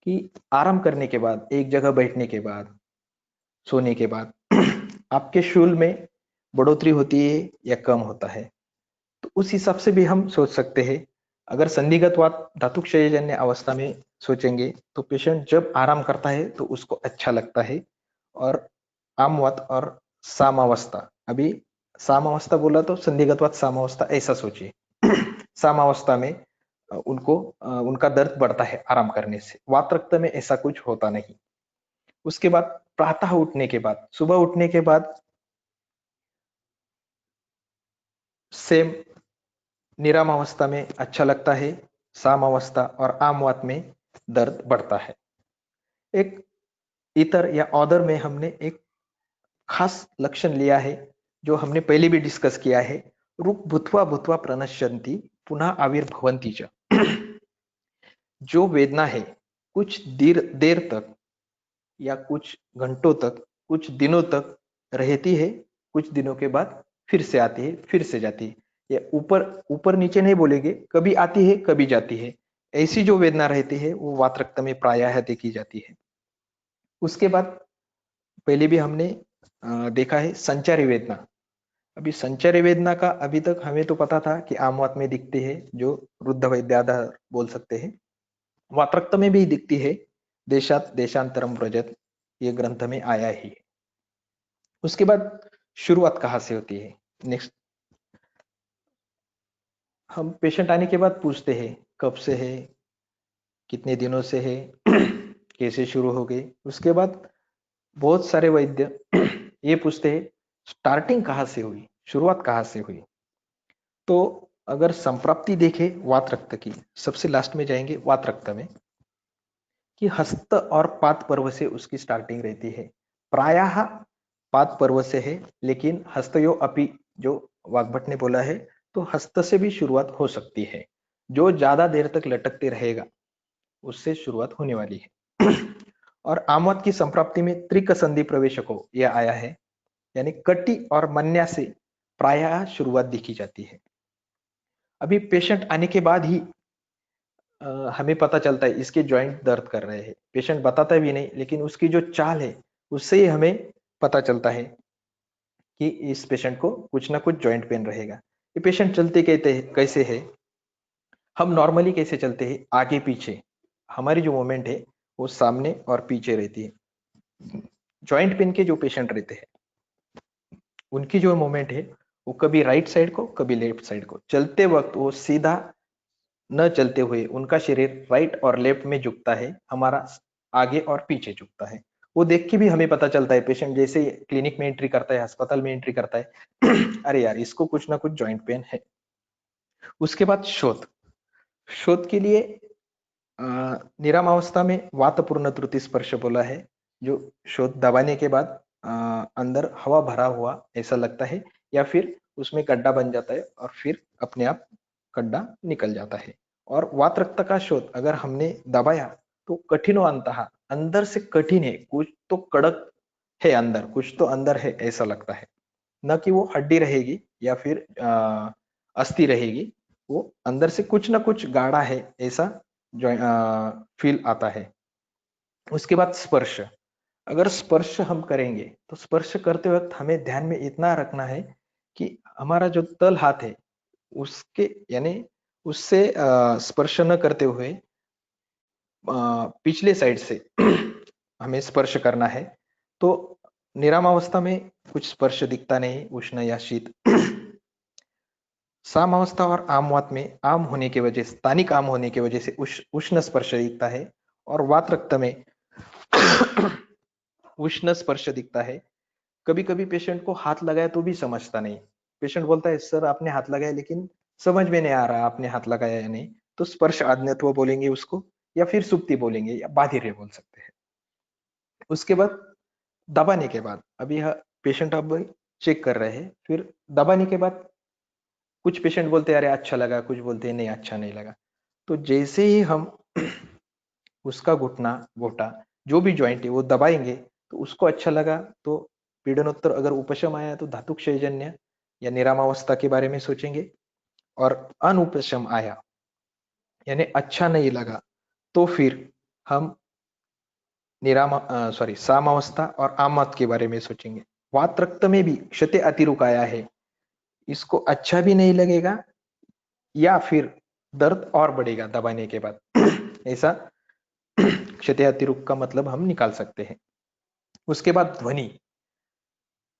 कि आराम करने के बाद, एक जगह बैठने के बाद, सोने के बाद आपके शूल में बढ़ोतरी होती है या कम होता है, तो उस हिसाब से भी हम सोच सकते हैं। अगर संदिग्धवाद धातु क्षयजन्य अवस्था में सोचेंगे तो पेशेंट जब आराम करता है तो उसको अच्छा लगता है, और आमवात और सामावस्था। अभी सामावस्था बोला तो संधिगतवात सामावस्था ऐसा सोचिए। सामावस्था में उनको उनका दर्द बढ़ता है आराम करने से। वात रक्त में ऐसा कुछ होता नहीं। उसके बाद प्रातः उठने के बाद, सुबह उठने के बाद सेम निराम अवस्था में अच्छा लगता है, साम अवस्था और आम वात में दर्द बढ़ता है। एक इतर या ऑदर में हमने एक खास लक्षण लिया है जो हमने पहले भी डिस्कस किया है, रुक भूत्वा भूत्वा प्रणश्यन्ति पुनः आविर्भवन्ति च। जो वेदना है कुछ देर देर तक या कुछ घंटों तक, कुछ दिनों तक रहती है, कुछ दिनों के बाद फिर से आती है, फिर से जाती है। या ऊपर ऊपर नीचे नहीं बोलेंगे, कभी आती है कभी जाती है। ऐसी जो वेदना रहती है वो वात रक्त में प्रायः देखी जाती है। उसके बाद पहले भी हमने देखा है संचारी वेदना। अभी संचारी वेदना का अभी तक हमें तो पता था कि आम वात में दिखती है, जो वृद्ध वैद्याधार बोल सकते हैं। वात रक्त में भी दिखती है, देशात देशांतरम व्रजत ये ग्रंथ में आया ही है। उसके बाद शुरुआत कहाँ से होती है? नेक्स्ट हम पेशेंट आने के बाद पूछते हैं कब से है, कितने दिनों से है, कैसे शुरू हो गई। उसके बाद बहुत सारे वैद्य ये पूछते हैं स्टार्टिंग कहाँ से हुई, शुरुआत कहाँ से हुई। तो अगर संप्राप्ति देखें वात रक्त की, सबसे लास्ट में जाएंगे वात रक्त में, कि हस्त और पाद पर्व से उसकी स्टार्टिंग रहती है। प्रायः पाद पर्व से है, लेकिन हस्तयो अपि जो वाग्भट ने बोला है, तो हस्त से भी शुरुआत हो सकती है। जो ज्यादा देर तक लटकते रहेगा उससे शुरुआत होने वाली है। और आमवात की संप्राप्ति में त्रिक संधि प्रवेशको यह आया है, यानी कटी और मन्या से प्रायः शुरुआत देखी जाती है। अभी पेशेंट आने के बाद ही हमें पता चलता है इसके जॉइंट दर्द कर रहे हैं। पेशेंट बताता भी नहीं, लेकिन उसकी जो चाल है उससे ही हमें पता चलता है कि इस पेशेंट को कुछ ना कुछ जॉइंट पेन रहेगा। ये पेशेंट चलते कहते हैं कैसे है, हम नॉर्मली कैसे चलते हैं, आगे पीछे, हमारी जो मूवमेंट है वो सामने और पीछे रहती है। जॉइंट पेन के जो पेशेंट रहते हैं उनकी जो मूवमेंट है वो कभी राइट साइड को कभी लेफ्ट साइड को, चलते वक्त वो सीधा न चलते हुए उनका शरीर राइट और लेफ्ट में झुकता है, हमारा आगे और पीछे झुकता है। वो देख के भी हमें पता चलता है, पेशेंट जैसे क्लिनिक में एंट्री करता है, अस्पताल में एंट्री करता है, अरे यार इसको कुछ ना कुछ जॉइंट पेन है। उसके बाद शोथ, शोथ के लिए निराम अवस्था में वातपूर्ण त्रुटि स्पर्श बोला है, जो शोथ दबाने के बाद अंदर हवा भरा हुआ ऐसा लगता है, या फिर उसमें गड्ढा बन जाता है और फिर अपने आप गड्ढा निकल जाता है। और वात रक्त का शोथ अगर हमने दबाया तो कठिनो अंतः, अंदर से कठिन है, कुछ तो कड़क है अंदर, कुछ तो अंदर है ऐसा लगता है, न कि वो हड्डी रहेगी या फिर अस्थि रहेगी, वो अंदर से कुछ ना कुछ गाढ़ा है ऐसा फील आता है। उसके बाद स्पर्श, अगर स्पर्श हम करेंगे तो स्पर्श करते वक्त हमें ध्यान में इतना रखना है कि हमारा जो तल हाथ है उसके यानी उससे स्पर्श न करते हुए पिछले साइड से हमें स्पर्श करना है। तो निरामावस्था में कुछ स्पर्श दिखता नहीं, उष्ण या शीत। सामावस्था और आमवात में आम होने की वजह से, स्थानिक आम होने की वजह से उष्ण स्पर्श दिखता है, और वात रक्त में उष्ण स्पर्श दिखता है। कभी कभी पेशेंट को हाथ लगाया तो भी समझता नहीं, पेशेंट बोलता है सर आपने हाथ लगाया, लेकिन समझ में नहीं आ रहा आपने हाथ लगाया या नहीं। तो स्पर्श आज्ञत्व बोलेंगे उसको, या फिर सुप्ति बोलेंगे, या बाधिर्य बोल सकते हैं। उसके बाद दबाने के बाद, अभी पेशेंट अब चेक कर रहे हैं, फिर दबाने के बाद कुछ पेशेंट बोलते हैं अरे अच्छा लगा, कुछ बोलते हैं नहीं अच्छा नहीं लगा। तो जैसे ही हम उसका घुटना घोटा जो भी ज्वाइंट है वो दबाएंगे तो उसको अच्छा लगा, तो पीड़नोत्तर अगर उपशम आया तो धातु क्षयजन्य या निरामावस्था के बारे में सोचेंगे, और अनुपशम आया यानी अच्छा नहीं लगा तो फिर हम सामावस्था और आमात के बारे में सोचेंगे। वात रक्त में भी क्षते अतिरुक आया है, इसको अच्छा भी नहीं लगेगा या फिर दर्द और बढ़ेगा दबाने के बाद। ऐसा क्षते अतिरुक का मतलब हम निकाल सकते हैं। उसके बाद ध्वनि,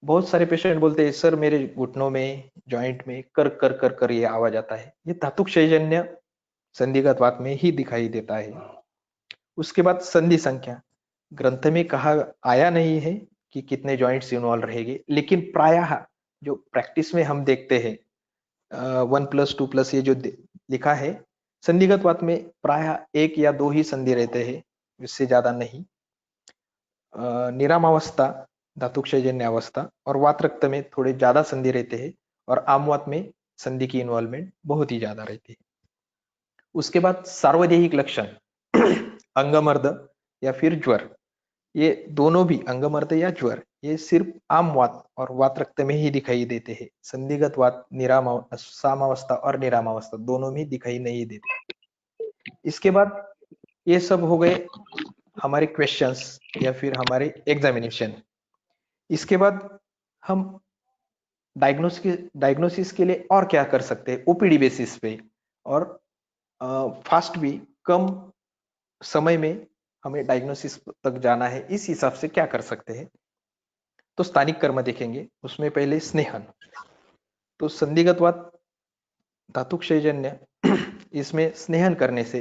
बहुत सारे पेशेंट बोलते हैं सर मेरे घुटनों में, जॉइंट में कर कर कर कर ये आवाज आता है, ये धातुक्षयजन्य संधिगत वात में ही दिखाई देता है। उसके बाद संधि संख्या ग्रंथ में कहा आया नहीं है कि कितने जॉइंट्स इन्वॉल्व रहेंगे, लेकिन प्रायः जो प्रैक्टिस में हम देखते हैं 1+2+ ये जो लिखा है, संधिगत वात में प्रायः 1 या 2 ही संधि रहते हैं, इससे ज्यादा नहीं। निरामावस्था, धातुक्षयजन्य अवस्था और वात रक्त में थोड़े ज्यादा संधि रहते हैं और आमवात में संधि की इन्वॉल्वमेंट बहुत ही ज्यादा रहती है। उसके बाद सार्वदेहिक लक्षण अंगमर्द या फिर ज्वर, ये दोनों भी अंगमर्द या ज्वर ये सिर्फ आम वात और वात रक्त में ही दिखाई देते हैं। संधिगत वात सामावस्था और निरामावस्था दोनों में दिखाई नहीं देते। इसके बाद ये सब हो गए हमारे क्वेश्चंस या फिर हमारे एग्जामिनेशन। इसके बाद हम डायग्नोसिस के लिए और क्या कर सकते हैं ओपीडी बेसिस पे, और फास्ट भी कम समय में हमें डायग्नोसिस तक जाना है, इस हिसाब से क्या कर सकते हैं। तो स्थानिक कर्म देखेंगे, उसमें पहले स्नेहन। तो संधिगत वात धातुक्षयजन्य इसमें स्नेहन करने से,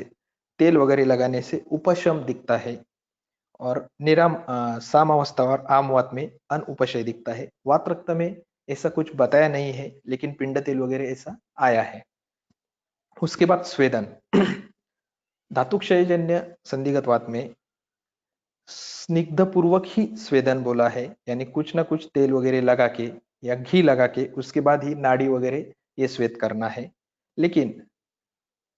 तेल वगैरह लगाने से उपशम दिखता है, और सामावस्था और आमवात में अनुपशय दिखता है। वात रक्त में ऐसा कुछ बताया नहीं है, लेकिन पिंड तेल वगैरह ऐसा आया है। उसके बाद स्वेदन धातुक्षयजन्य संधिगत वात में स्निग्ध पूर्वक ही स्वेदन बोला है, यानी कुछ ना कुछ तेल वगैरह लगा के या घी लगा के उसके बाद ही नाड़ी वगैरह ये स्वेद करना है। लेकिन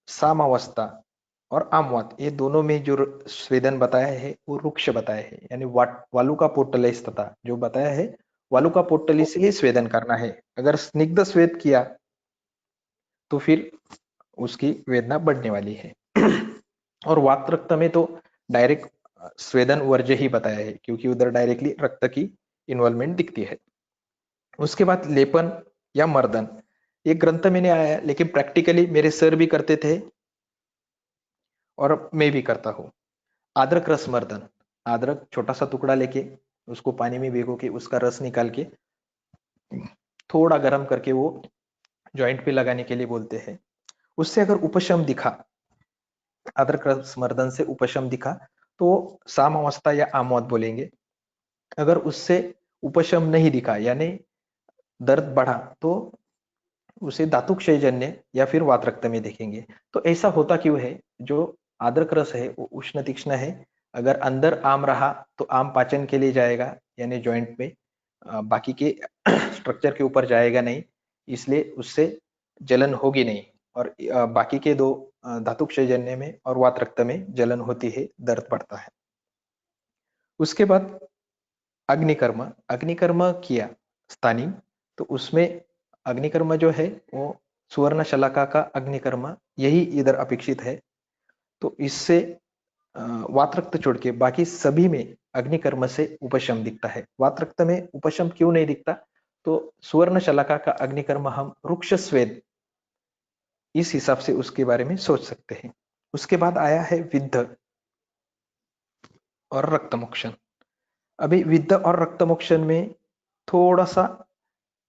सामावस्था और आमवात ये दोनों में जो स्वेदन बताया है वो रुक्ष बताया है, यानी वालुका पोर्टलिस जो बताया है वालुका पोर्टलिस से ही स्वेदन करना है। अगर स्निग्ध स्वेद किया तो फिर उसकी वेदना बढ़ने वाली है। और वात रक्त में तो डायरेक्ट स्वेदन वर्ज्य ही बताया है, क्योंकि उधर डायरेक्टली रक्त की इन्वॉल्वमेंट दिखती है। उसके बाद लेपन या मर्दन, ये ग्रंथ में नहीं आया है, लेकिन प्रैक्टिकली मेरे सर भी करते थे और मैं भी करता हूँ। अदरक रस मर्दन, अदरक छोटा सा टुकड़ा लेके उसको पानी में भिगो के उसका रस निकाल के थोड़ा गर्म करके वो जॉइंट पे लगाने के लिए बोलते हैं। उससे अगर उपशम दिखा, अदरक रस मर्दन से उपशम दिखा तो सामावस्था या आमवात बोलेंगे। अगर उससे उपशम नहीं दिखा यानी दर्द बढ़ा तो उसे धातुक्षयजन्य या फिर वात रक्त में देखेंगे। तो ऐसा होता क्यों है, जो अदरक रस है वो उष्ण तीक्ष्ण है, अगर अंदर आम रहा तो आम पाचन के लिए जाएगा यानी जॉइंट में, बाकी के स्ट्रक्चर के ऊपर जाएगा नहीं, इसलिए उससे जलन होगी नहीं। और बाकी के दो धातुक्षयजन्य में और वात रक्त में जलन होती है, दर्द बढ़ता है। उसके बाद अग्निकर्म, अग्निकर्म किया स्थानीय, तो उसमें अग्निकर्म जो है वो सुवर्ण शलाका का अग्निकर्म यही इधर अपेक्षित है। तो इससे वात रक्त छोड़ के बाकी सभी में अग्निकर्म से उपशम दिखता है। वात रक्त में उपशम क्यों नहीं दिखता, तो सुवर्ण शलाका का अग्निकर्म हम रुक्ष स्वेद इस हिसाब से उसके बारे में सोच सकते हैं। उसके बाद आया है विद्ध और रक्तमोक्षण। अभी विद्ध और रक्तमोक्षण में थोड़ा सा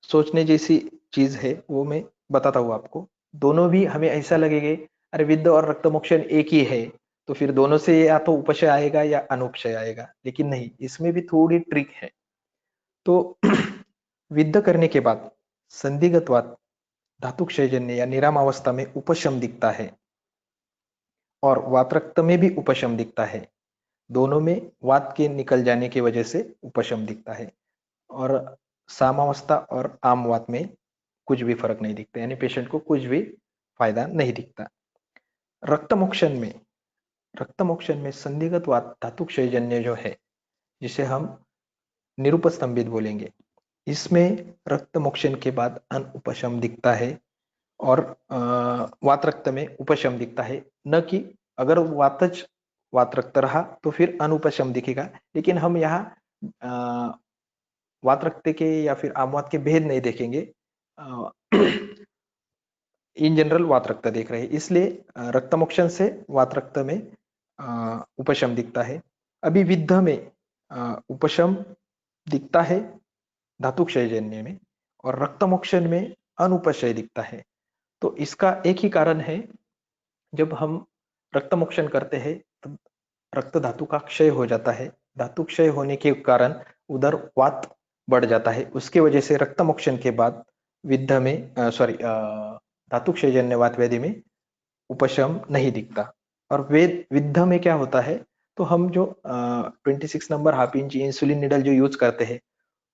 सोचने जैसी चीज है, वो मैं बताता हूँ आपको। दोनों भी हमें ऐसा लगेगा अरे विद्ध और रक्तमोक्षण एक ही है, तो फिर दोनों से या तो उपशय आएगा या अनुपशय आएगा, लेकिन नहीं, इसमें भी थोड़ी ट्रिक है। तो विद्ध करने के बाद संधिगत वात धातुक्षयजन्य या निराम अवस्था में उपशम दिखता है और वात रक्त में भी उपशम दिखता है। दोनों में वात के निकल जाने की वजह से उपशम दिखता है, और सामावस्था और आमवात में कुछ भी फर्क नहीं दिखता, यानी पेशेंट को कुछ भी फायदा नहीं दिखता। रक्तमोक्षण में संधिगत वात धातुक्षयजन्य जो है, जिसे हम निरुपस्तंभित बोलेंगे, इसमें रक्तमोक्षण के बाद अनुपशम दिखता है और वात रक्त में उपशम दिखता है। न कि अगर वात रक्त रहा तो फिर अनुपशम दिखेगा, लेकिन हम यहाँ वात रक्त के या फिर आमवात के भेद नहीं देखेंगे, इन जनरल वात रक्त देख रहे हैं, इसलिए रक्तमोक्षण से वात रक्त में उपशम दिखता है। अभी विद्ध में उपशम दिखता है धातुक्षयजन्य में, और रक्तमोक्षण में अनुपक्षय दिखता है। तो इसका एक ही कारण है, जब हम रक्तमोक्षण करते हैं तब रक्त धातु का क्षय हो जाता है। धातु क्षय होने के कारण उधर वात बढ़ जाता है, उसके वजह से रक्तमोक्षण के बाद विद्ध में धातु क्षयजन्य वात व्याधि में उपशम नहीं दिखता। और विद्ध में क्या होता है, तो हम जो 26 number half inch insulin needle जो यूज करते हैं,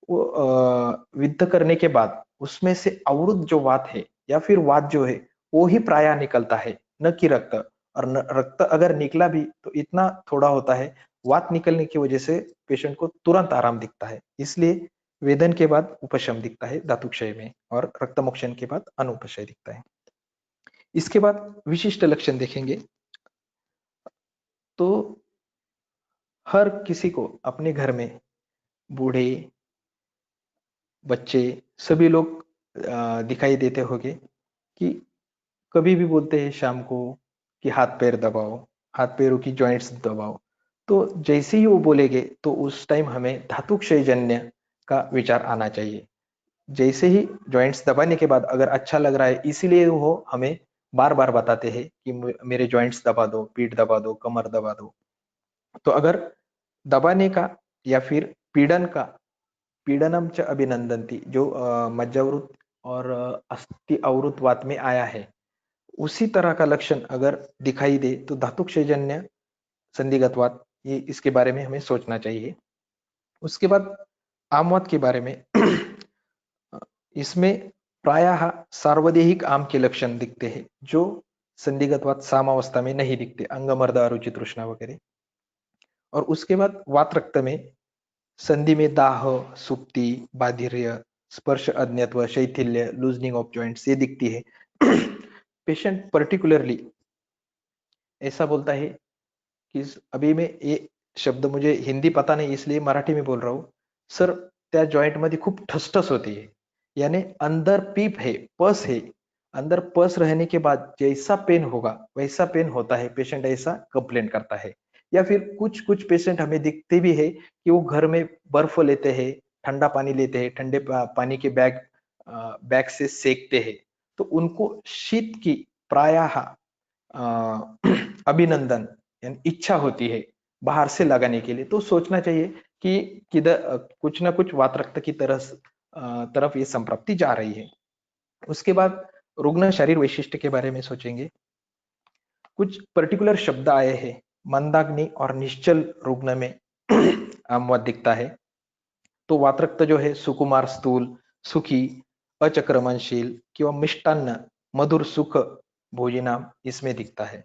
वो विद्ध करने के बाद उसमें से अवरुद्ध जो वात है या फिर वात जो है वो ही प्रायः निकलता है, न कि रक्त। और रक्त अगर निकला भी तो इतना थोड़ा होता है, वात निकलने की वजह से पेशेंट को तुरंत आराम दिखता है। इसलिए वेदन के बाद उपशम दिखता है धातुक्षय में, और रक्तमोक्षण के बाद अनुपक्षय दिखता है। इसके बाद विशिष्ट लक्षण देखेंगे तो हर किसी को अपने घर में, बूढ़े बच्चे सभी लोग दिखाई देते होंगे कि कभी भी बोलते हैं शाम को कि हाथ पैर दबाओ, हाथ पैरों की जॉइंट्स दबाओ। तो जैसे ही वो बोलेंगे तो उस टाइम हमें धातुक्षयजन्य का विचार आना चाहिए। जैसे ही जॉइंट्स दबाने के बाद अगर अच्छा लग रहा है, इसीलिए वो हमें बार बार बताते हैं कि मेरे जॉइंट्स दबा दो, पीठ दबा दो, कमर दबा दो। तो अगर दबाने का या फिर पीड़न का, पीड़नम च अभिनंदंती, जो मज्जावृत और अस्थि अवृत वात में आया है, उसी तरह का लक्षण अगर दिखाई दे तो धातुक्षयजन्य संधिगत वात, ये इसके बारे में हमें सोचना चाहिए। उसके बाद आमवात के बारे में इसमें प्रायः सार्वदेहिक आम के लक्षण दिखते हैं, जो संधिगत वात सामावस्था में नहीं दिखते, अंगमर्द, अरुचि, तृष्णा वगैरह। और उसके बाद वात रक्त में संधि में दाह, सुप्ति, बाधिर्य, स्पर्श अज्ञत्व, शैथिल्य, लूजनिंग ऑफ जॉइंट्स ये दिखती है। पेशेंट पर्टिकुलरली ऐसा बोलता है कि अभी मैं ये शब्द मुझे हिंदी पता नहीं इसलिए मराठी में बोल रहा हूँ, सर त्या जॉइंट मध्ये खूप ठसठस होती है, यानी अंदर पीप है, पस है, अंदर पस रहने के बाद जैसा पेन होगा वैसा पेन होता है, पेशेंट ऐसा कंप्लेन करता है। या फिर कुछ कुछ पेशेंट हमें दिखते भी है कि वो घर में बर्फ लेते हैं, ठंडा पानी लेते हैं, ठंडे पानी के बैग से सेकते हैं, तो उनको शीत की प्रायः अभिनंदन यानी इच्छा होती है बाहर से लगाने के लिए। तो सोचना चाहिए कि किधर कुछ ना कुछ वात रक्त की तरफ ये संप्राप्ति जा रही है। उसके बाद रुग्ण शरीर वैशिष्ट्य के बारे में सोचेंगे। कुछ पर्टिकुलर शब्द आए हैं, मंदाग्नि और निश्चल रुग्ण में आमवात दिखता है। तो वात रक्त जो है सुकुमार, स्थूल, सुखी, अचक्रमणशील किंवा मिष्टान्न, मधुर, सुख भोजनाम इसमें दिखता है।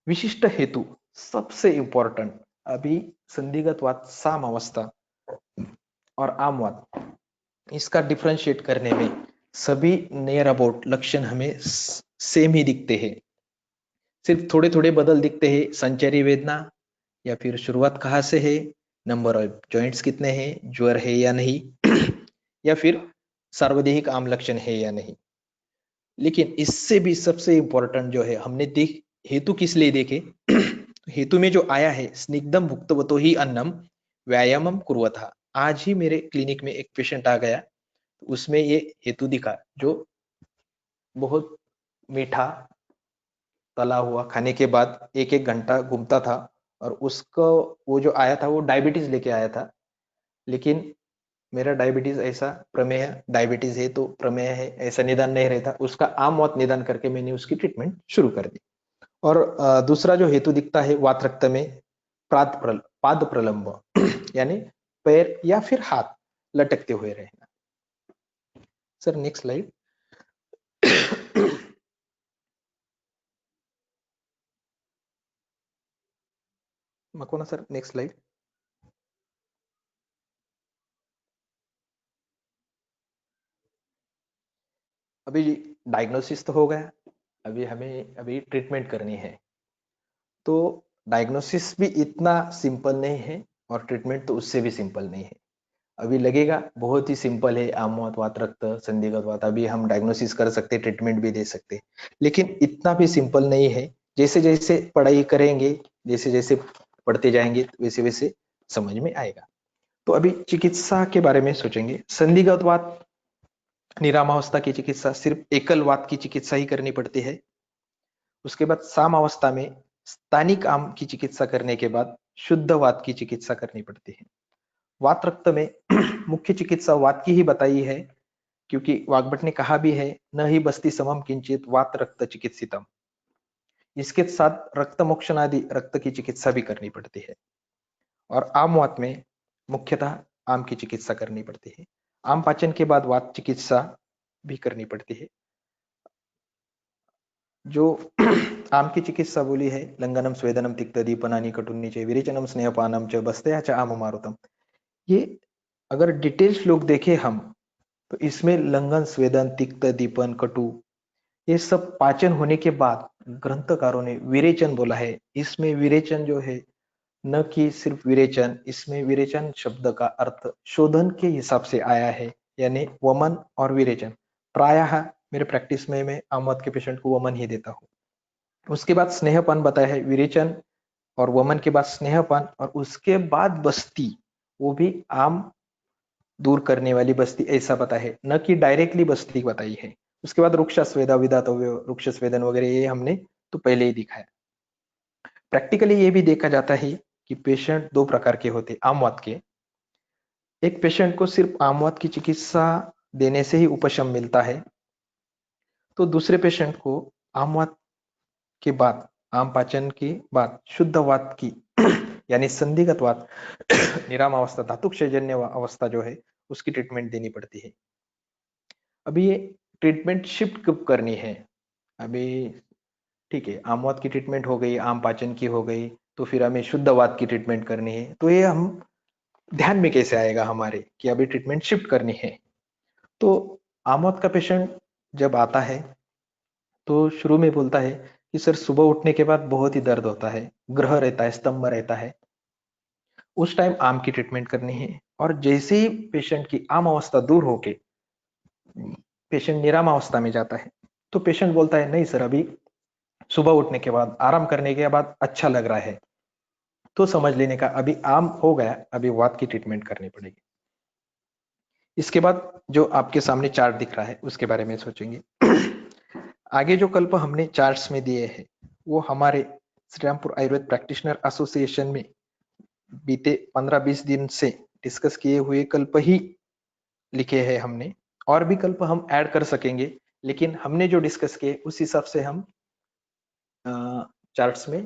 विशिष्ट हेतु सबसे इंपॉर्टेंट, अभी संधिगत वात साम अवस्था और आमवात, इसका डिफरेंशिएट करने में सभी नियर अबाउट लक्षण हमें सेम ही दिखते हैं, सिर्फ थोड़े थोड़े बदल दिखते हैं। संचारी वेदना या फिर शुरुआत कहाँ से है, नंबर ऑफ जॉइंट्स कितने हैं, ज्वर है या नहीं या फिर सार्वदेहिक आम लक्षण है या नहीं। लेकिन इससे भी सबसे इंपॉर्टेंट जो है, हमने हेतु किस लिए देखे हेतु में जो आया है, स्निग्धम भुक्तवतो ही अन्नम व्यायामम कुर्वथा। आज ही मेरे क्लिनिक में एक पेशेंट आ गया, उसमें ये हेतु दिखा, जो बहुत मीठा तला हुआ खाने के बाद एक एक घंटा घूमता था, और उसको वो जो आया था वो डायबिटीज लेके आया था। लेकिन मेरा डायबिटीज ऐसा, प्रमेय डायबिटीज है तो प्रमेय है ऐसा निदान नहीं रहता, उसका आम वात निदान करके मैंने उसकी ट्रीटमेंट शुरू कर दी। और दूसरा जो हेतु दिखता है वात रक्त में, पाद प्रलंब यानी पैर या फिर हाथ लटकते हुए रहना। Sir next slide. मको ना सर, नेक्स्ट स्लाइड। अभी डायग्नोसिस तो हो गया, अभी हमें ट्रीटमेंट करनी है। तो डायग्नोसिस भी इतना सिंपल नहीं है और ट्रीटमेंट तो उससे भी सिंपल नहीं है। अभी लगेगा बहुत ही सिंपल है, आमवात, वात रक्त, संधिगत वात, अभी हम डायग्नोसिस कर सकते, ट्रीटमेंट भी दे सकते, लेकिन इतना भी सिंपल नहीं है। जैसे जैसे पढ़ाई करेंगे, जैसे जैसे पढ़ते जाएंगे वैसे वैसे समझ में आएगा। तो अभी चिकित्सा के बारे में सोचेंगे। संधिगत वात निरामावस्था की चिकित्सा सिर्फ एकल वात की चिकित्सा ही करनी पड़ती है। उसके बाद सामावस्था में स्थानिक आम की चिकित्सा करने के बाद शुद्ध वात की चिकित्सा करनी पड़ती है। वात रक्त में मुख्य चिकित्सा वात की ही बताई है, क्योंकि वाग्भट ने कहा भी है, न ही बस्ती समम किंचित वात रक्त चिकित्सितम। इसके साथ रक्त मोक्षण आदि रक्त की चिकित्सा भी करनी पड़ती है। और आम वात में मुख्यतः आम की चिकित्सा करनी पड़ती है। आम पाचन के बाद वात चिकित्सा भी करनी पड़ती है। जो आम की चिकित्सा बोली है, लंघनम स्वेदनम तिक्त दीपनानि कटुन्नि च विरेचनम स्नेहपानम च बस्तया च आम मारुतम। ये अगर डिटेल श्लोक देखें हम, तो इसमें लंघन स्वेदन तिक्त दीपन कटु ये सब पाचन होने के बाद ग्रंथकारों ने विरेचन बोला है। इसमें विरेचन जो है, न कि सिर्फ विरेचन, इसमें विरेचन शब्द का अर्थ शोधन के हिसाब से आया है, यानी वमन और विरेचन। प्रायः मेरे प्रैक्टिस में मैं आमवात के पेशेंट को वमन ही देता हूँ। उसके बाद स्नेहपान बताया है, विरेचन और वमन के बाद स्नेहपान, और उसके बाद बस्ती, वो भी आम दूर करने वाली बस्ती ऐसा बताया है, न कि डायरेक्टली बस्ती बताई है। उसके बाद वृक्ष स्वेदा विदातव्य, वृक्ष स्वेदन वगैरह ये हमने तो पहले ही दिखाया। प्रैक्टिकली ये भी देखा जाता है कि पेशेंट दो प्रकार के होते आमवात के। एक पेशेंट को सिर्फ आमवात की चिकित्सा देने से ही उपशम मिलता है, तो दूसरे पेशेंट को आमवात के बाद, आम पाचन के बाद शुद्ध वात की यानी संधिगत वात निराम अवस्था धातुक्षयजन्य अवस्था जो है उसकी ट्रीटमेंट देनी पड़ती है। अभी ये ट्रीटमेंट शिफ्ट कब करनी है? अभी ठीक है, आमवात की ट्रीटमेंट हो गई, आम पाचन की हो गई, तो फिर हमें शुद्ध वात की ट्रीटमेंट करनी है। तो ये हम ध्यान में कैसे आएगा हमारे कि अभी ट्रीटमेंट शिफ्ट करनी है? तो आमवात का पेशेंट जब आता है तो शुरू में बोलता है कि सर सुबह उठने के बाद बहुत ही दर्द होता है, ग्रह रहता है, स्तंभ रहता है। उस टाइम आम की ट्रीटमेंट करनी है। और जैसे ही पेशेंट की आम अवस्था दूर होके पेशेंट निराम अवस्था में जाता है, तो पेशेंट बोलता है नहीं सर, अभी सुबह उठने के बाद आराम करने के बाद अच्छा लग रहा है, तो समझ लेने का अभी आम हो गया, अभी वात की ट्रीटमेंट करनी पड़ेगी। इसके बाद जो आपके सामने चार्ट दिख रहा है उसके बारे में सोचेंगे। आगे जो कल्प हमने चार्ट्स में दिए हैं वो हमारे श्री रामपुर आयुर्वेद प्रैक्टिशनर एसोसिएशन में बीते 15-20 दिन से डिस्कस किए हुए कल्प ही लिखे हैं हमने। और भी कल्प हम ऐड कर सकेंगे, लेकिन हमने जो डिस्कस किए उस हिसाब से हम चार्ट्स में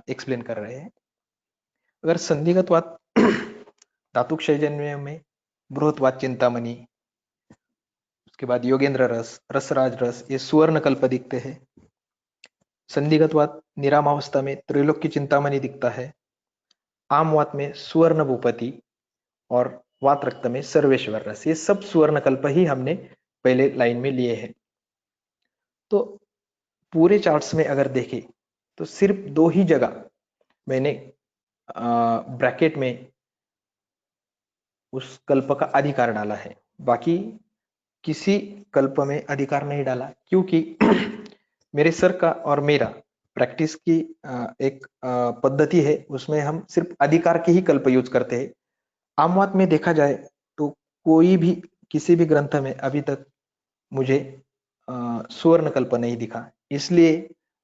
एक्सप्लेन कर रहे हैं। अगर संधिगत वात धातुक्षयजन्य में बृहत्वात चिंतामणि, उसके बाद योगेंद्र रस, रसराज रस, ये सुवर्ण कल्प दिखते हैं। संधिगत वात निरामावस्था में त्रैलोक्य चिंतामणि दिखता है। आम वात में सुवर्ण भूपति और वात रक्त में सर्वेश्वर रस, ये सब सुवर्ण कल्प ही हमने पहले लाइन में लिए हैं। तो पूरे चार्ट्स में अगर देखें तो सिर्फ दो ही जगह मैंने ब्रैकेट में उस कल्प का अधिकार डाला है, बाकी किसी कल्प में अधिकार नहीं डाला, क्योंकि मेरे सर का और मेरा प्रैक्टिस की एक पद्धति है, उसमें हम सिर्फ अधिकार के ही कल्प यूज करते हैं। आमवात में देखा जाए तो कोई भी किसी भी ग्रंथ में अभी तक मुझे सुवर्ण कल्प नहीं दिखा। इसलिए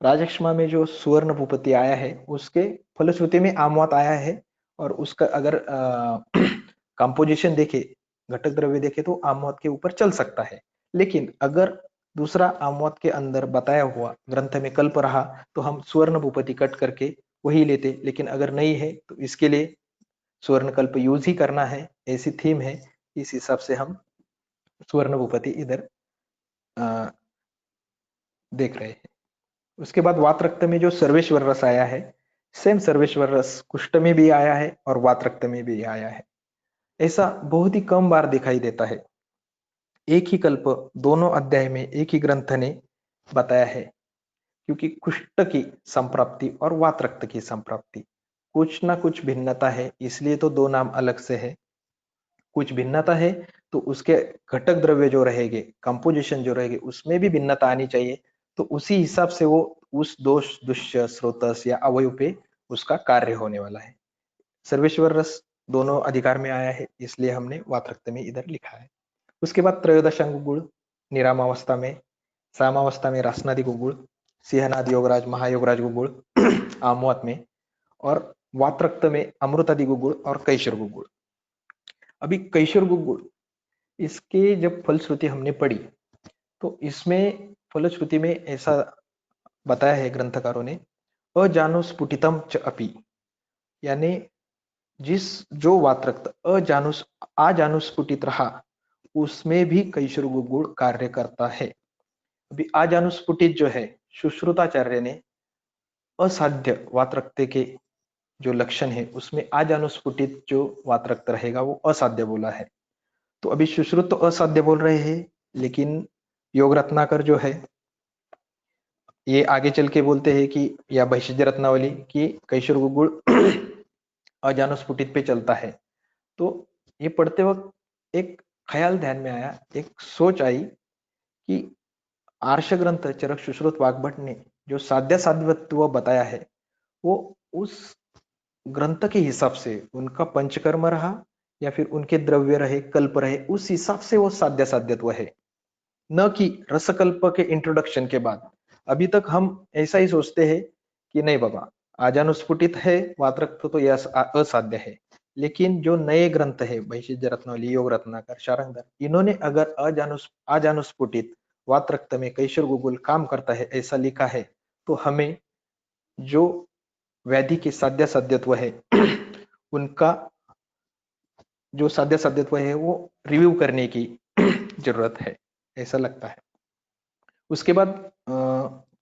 राजक्षमा में जो सुवर्ण भूपति आया है उसके फलश्रुति में आमवात आया है, और उसका अगर कंपोजिशन देखे, घटक द्रव्य देखे, तो आमवात के ऊपर चल सकता है। लेकिन अगर दूसरा आमवात के अंदर बताया हुआ ग्रंथ में कल्प रहा तो हम सुवर्ण भूपति कट करके वही लेते, लेकिन अगर नहीं है तो इसके लिए सुवर्ण कल्प यूज ही करना है, ऐसी थीम है, इस हिसाब से हम सुवर्ण भूपति इधर देख रहे हैं। उसके बाद वात रक्त में जो सर्वेश्वर रस आया है, सेम सर्वेश्वर रस कुष्ठ में भी आया है और वात रक्त में भी आया है। ऐसा बहुत ही कम बार दिखाई देता है। एक ही कल्प दोनों अध्याय में एक ही ग्रंथ ने बताया है, क्योंकि कुष्ठ की संप्राप्ति और वात रक्त की संप्राप्ति कुछ ना कुछ भिन्नता है, इसलिए तो दो नाम अलग से है। कुछ भिन्नता है तो उसके घटक द्रव्य जो रहेंगे, कंपोजिशन जो रहेगी, उसमें भी भिन्नता आनी चाहिए। तो उसी हिसाब से वो उस दोष दुष्य स्रोतस या अवयव पे उसका कार्य होने वाला है। सर्वेश्वर रस दोनों अधिकार में आया है, इसलिए हमने वातरक्त में इधर लिखा है। उसके बाद त्रयोदशांग गुण निरामावस्था में, सामावस्था में रासनादि गुण, सिंहनाद योगराज महायोगराज गुण आमवात में, और वातरक्त में अमृतादि गुण और कैशोर गुण। अभी कैशोर गुण इसके जब फलश्रुति हमने पढ़ी तो इसमें फलश्रुति में ऐसा बताया है ग्रंथकारों ने, अजानुस्फुटितम च अपि, यानी जो वातरक्त अजानुस्फुटित रहा उसमें भी कैशोर गुण कार्य करता है। अभी अजानुस्फुटित जो है, सुश्रुताचार्य ने असाध्य वातरक्त के जो लक्षण है उसमें अजानुस्फुटित जो वातरक्त रहेगा वो असाध्य बोला है। तो अभी सुश्रुत तो असाध्य बोल रहे हैं, लेकिन योग रत्नाकर जो है ये आगे चल के बोलते हैं कि, या भैषज रत्नावली की कैशोर गुण अजानुस्फुटित पे चलता है। तो ये पढ़ते वक्त एक ख्याल ध्यान में आया, एक सोच आई कि आर्ष ग्रंथ चरक सुश्रुत वाग्भट ने जो साध्य साध्यत्व बताया है वो उस ग्रंथ के हिसाब से उनका पंचकर्म रहा या फिर उनके द्रव्य रहे, कल्प रहे, उस हिसाब से वो साध्य साध्यत्व है, न कि रसकल्प के इंट्रोडक्शन के बाद। अभी तक हम ऐसा ही सोचते हैं कि नहीं बाबा अजानुस्फुटित है वातरक्त तो यह असाध्य है, लेकिन जो नए ग्रंथ है भैषज रत्नावली, योग रत्नाकर, शारंगधर, इन्होंने अगर अजानुस्फुटित वातरक्त में कैशोर गुण काम करता है ऐसा लिखा है, तो हमें जो वैधि के साध्य साध्यत्व है उनका जो साध्य साध्यत्व है वो रिव्यू करने की जरूरत है, ऐसा लगता है। उसके बाद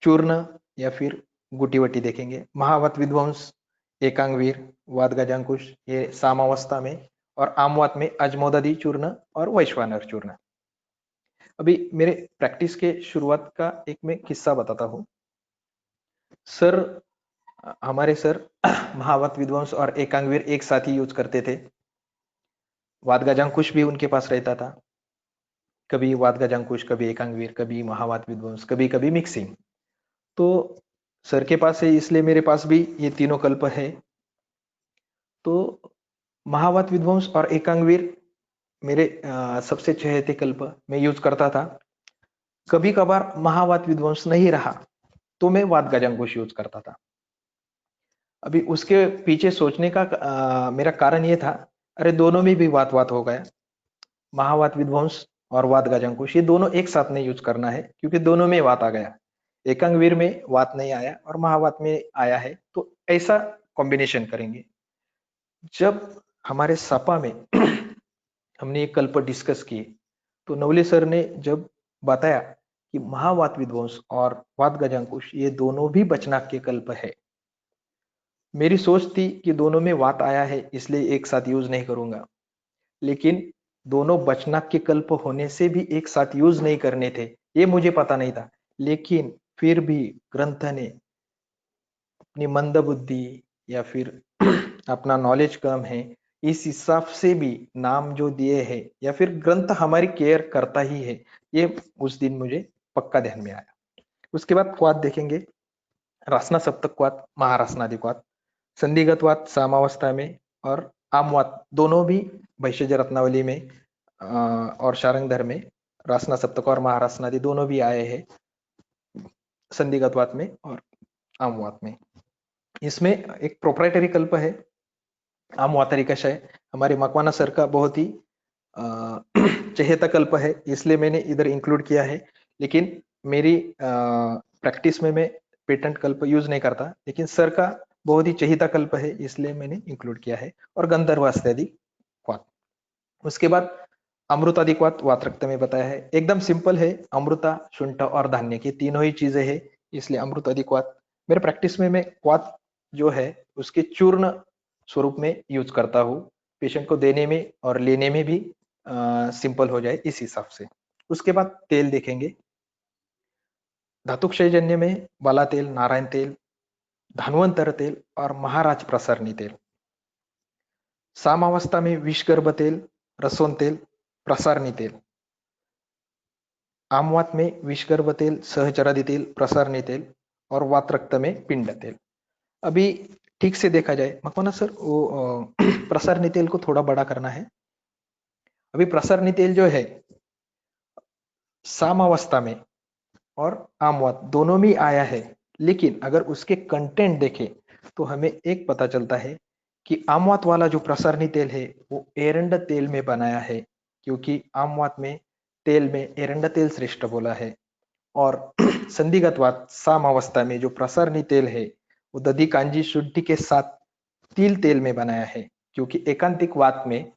चूर्ण या फिर गुटीवटी देखेंगे। महावत विध्वंस, एकांगवीर, वाद गजांकुश ये सामावस्था में, और आमवात में अजमोदादि चूर्ण और वैश्वानर चूर्ण। अभी मेरे प्रैक्टिस के शुरुआत का एक मैं किस्सा बताता हूँ। हमारे सर महावत विध्वंस और एकांगवीर एक साथ ही यूज करते थे। वाद गजांकुश भी उनके पास रहता था, कभी वाद गजांकुश, कभी एकांगवीर, कभी महावात विध्वंस, कभी कभी मिक्सिंग। तो सर के पास है इसलिए मेरे पास भी ये तीनों कल्प है। तो महावात विध्वंस और एकांगवीर मेरे सबसे चहेते कल्प मैं यूज करता था। कभी कभार महावात विध्वंस नहीं रहा तो मैं वाद गजांकुश यूज करता था। अभी उसके पीछे सोचने का मेरा कारण ये था, अरे दोनों में भी वात वात हो गया, महावात विध्वंस और वाद गजांकुश ये दोनों एक साथ नहीं यूज करना है क्योंकि दोनों में वात आ गया। एकांगवीर में वात नहीं आया और महावात में आया है, तो ऐसा कॉम्बिनेशन करेंगे। जब हमारे सपा में हमने ये कल्प डिस्कस किए तो नवले सर ने जब बताया कि महावात विध्वंस और वाद गजांकुश ये दोनों भी बचनाक के कल्प है, मेरी सोच थी कि दोनों में वात आया है इसलिए एक साथ यूज नहीं करूंगा, लेकिन दोनों बचनाक के कल्प होने से भी एक साथ यूज नहीं करने थे, ये मुझे पता नहीं था। लेकिन फिर भी ग्रंथ ने अपनी मंद बुद्धि या फिर अपना नॉलेज कम है इस हिसाब से भी नाम जो दिए हैं, या फिर ग्रंथ हमारी केयर करता ही है, ये उस दिन मुझे पक्का ध्यान में आया। उसके बाद क्वाद देखेंगे। रासना सप्तक क्वाद, महारासनादि क्वाद, संधिगत सामावस्था में और आमवात दोनों भी भैषज रत्नावली में और शारंगधर में रासना सप्तक और महारासनादि दोनों भी आए हैं, संधिगत में और आमवात में। इसमें एक प्रोप्राइटरी कल्प है आमवातरी कषाय, हमारे मकवाना सर का बहुत ही चहेता कल्प है, इसलिए मैंने इधर इंक्लूड किया है। लेकिन मेरी प्रैक्टिस में मैं पेटेंट कल्प यूज नहीं करता, लेकिन सर का बहुत ही चहिता कल्प है इसलिए मैंने इंक्लूड किया है, और गंधर्वास्त्यादि क्वात। उसके बाद अमृतादि क्वात वातरक्त में बताया है, एकदम सिंपल है, अमृता, शुंठ और धान्य की तीनों ही चीजें है, इसलिए अमृतादि क्वात। मेरे प्रैक्टिस में मैं क्वात जो है उसके चूर्ण स्वरूप में यूज करता हूँ, पेशेंट को देने में और लेने में भी सिंपल हो जाए इस हिसाब से। उसके बाद तेल देखेंगे। धातुक्षयजन्य में बाला तेल, नारायण तेल, धन्वंतर तेल और महाराज प्रसरणी तेल। सामावस्था में विषगर्भ तेल, रसोन तेल, प्रसारणी तेल। आमवात में विषगर्भ तेल, सहचरादि तेल, प्रसारणी तेल और वातरक्त में पिंड तेल। अभी ठीक से देखा जाए, मकवाना सर वो प्रसरणी तेल को थोड़ा बड़ा करना है। अभी प्रसरणी तेल जो है सामावस्था में और आमवात दोनों में आया है, लेकिन अगर उसके कंटेंट देखें तो हमें एक पता चलता है कि आमवात वाला जो प्रसरणी तेल है वो एरंड तेल में बनाया है, क्योंकि आमवात में तेल में एरंड तेल श्रेष्ठ बोला है। और संदिग्धवात सामावस्था में जो प्रसरणी तेल है वो दधि कांजी शुद्धि के साथ तिल तेल में बनाया है, क्योंकि एकांतिक वात में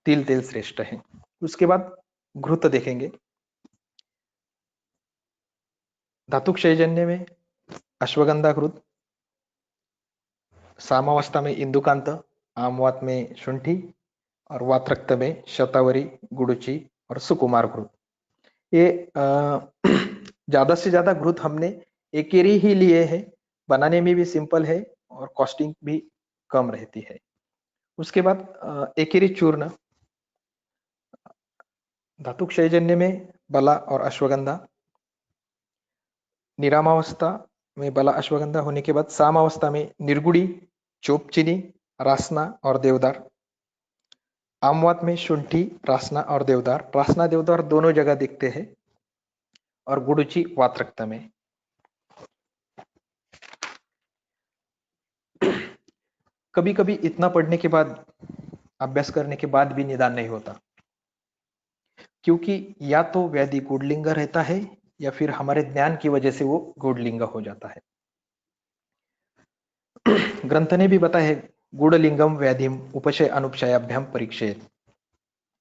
तिल तेल श्रेष्ठ है। उसके बाद घृत देखेंगे। धातु क्षयजन्य में अश्वगंधा घृत, सामावस्था में इंदुकांत, आमवात में शुंठी और वात्रक्त में शतावरी, गुड़ुची और सुकुमार घृत। ये ज्यादा से ज्यादा घृत हमने एकेरी ही लिए हैं, बनाने में भी सिंपल है और कॉस्टिंग भी कम रहती है। उसके बाद एकेरी चूर्ण, धातु क्षयजन्य में बला और अश्वगंधा, निरामावस्था में बला अश्वगंधा होने के बाद सामावस्था में निर्गुड़ी, चोपचिनी, रासना और देवदार, आमवात में शुंठी, रासना और देवदार। रासना देवदार दोनों जगह दिखते हैं, और गुड़ुची वात्रक्त में। कभी कभी इतना पढ़ने के बाद, अभ्यास करने के बाद भी निदान नहीं होता, क्योंकि या तो व्याधि गुडलिंग रहता है या फिर हमारे ज्ञान की वजह से वो गुडलिंग हो जाता है। ग्रंथ ने भी बताया है, गुडलिंगम व्याधिम उपशय अनुपशयाभ्याम परीक्षेत।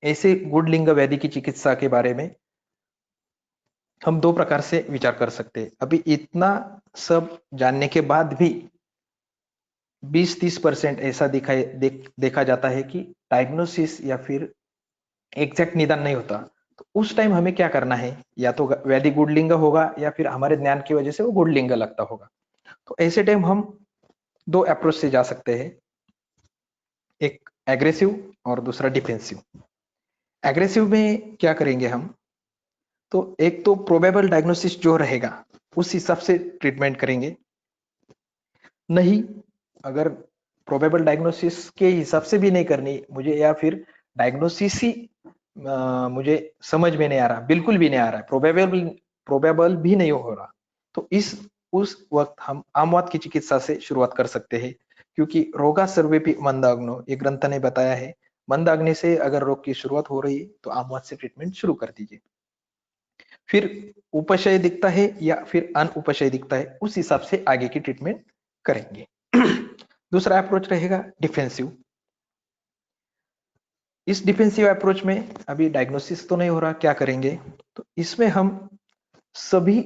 ऐसे गुडलिंग व्याधि की चिकित्सा के बारे में हम दो प्रकार से विचार कर सकते हैं। अभी इतना सब जानने के बाद भी 20-30% ऐसा देखा जाता है कि डायग्नोसिस या फिर एग्जैक्ट निदान नहीं होता। तो उस टाइम हमें क्या करना है, या तो व्याधि गुडलिंग होगा या फिर हमारे ज्ञान की वजह से वो गुडलिंग लगता होगा। तो ऐसे टाइम हम दो अप्रोच से जा सकते हैं, एक एग्रेसिव और दूसरा डिफेंसिव। एग्रेसिव में क्या करेंगे हम, तो एक तो प्रोबेबल डायग्नोसिस जो रहेगा उस हिसाब से ट्रीटमेंट करेंगे। नहीं, अगर प्रोबेबल डायग्नोसिस के हिसाब से भी नहीं करनी मुझे, या फिर डायग्नोसिस ही मुझे समझ में नहीं आ रहा, बिल्कुल भी नहीं आ रहा है, प्रोबेबल भी नहीं हो रहा, तो उस वक्त हम आमवात की चिकित्सा से शुरुआत कर सकते हैं। क्योंकि रोगा सर्वेपि मंदाग्नो, एक ग्रंथ ने बताया है, मंदाग्नि से अगर रोग की शुरुआत हो रही है तो आमवात से ट्रीटमेंट शुरू कर दीजिए। फिर उपशय दिखता है या फिर अनुपशय दिखता है, उस हिसाब से आगे की ट्रीटमेंट करेंगे। दूसरा अप्रोच रहेगा डिफेंसिव। इस डिफेंसिव अप्रोच में अभी डायग्नोसिस तो नहीं हो रहा, क्या करेंगे, तो इसमें हम सभी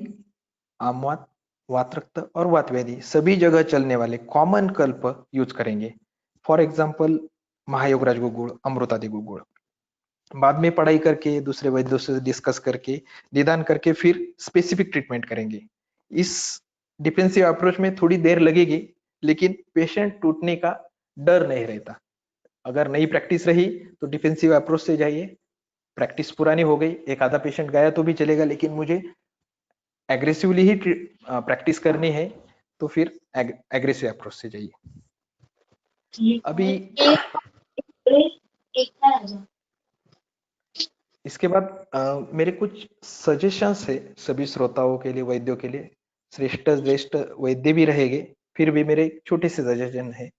आमवात, वातरक्त और वातव्याधि सभी जगह चलने वाले कॉमन कल्प यूज करेंगे। For example Mahayograj Guggul, Amritadi Guggul. बाद में पढ़ाई करके, दूसरे वैद्यों से डिस्कस करके, निदान करके फिर स्पेसिफिक ट्रीटमेंट करेंगे। इस डिफेंसिव अप्रोच में थोड़ी देर लगेगी, लेकिन पेशेंट टूटने का डर नहीं रहता। अगर नई प्रैक्टिस रही तो डिफेंसिव अप्रोच से जाइए, प्रैक्टिस पुरानी हो गई, एक आधा पेशेंट गया तो भी चलेगा, लेकिन मुझे एग्रेसिवली ही प्रैक्टिस करनी है तो फिर एग्रेसिव अप्रोच से जाइए। अभी इसके बाद मेरे कुछ सजेशंस है सभी श्रोताओं के लिए, वैद्यों के लिए। श्रेष्ठ वैद्य भी रहेंगे, फिर भी मेरे छोटे से सजेशन है।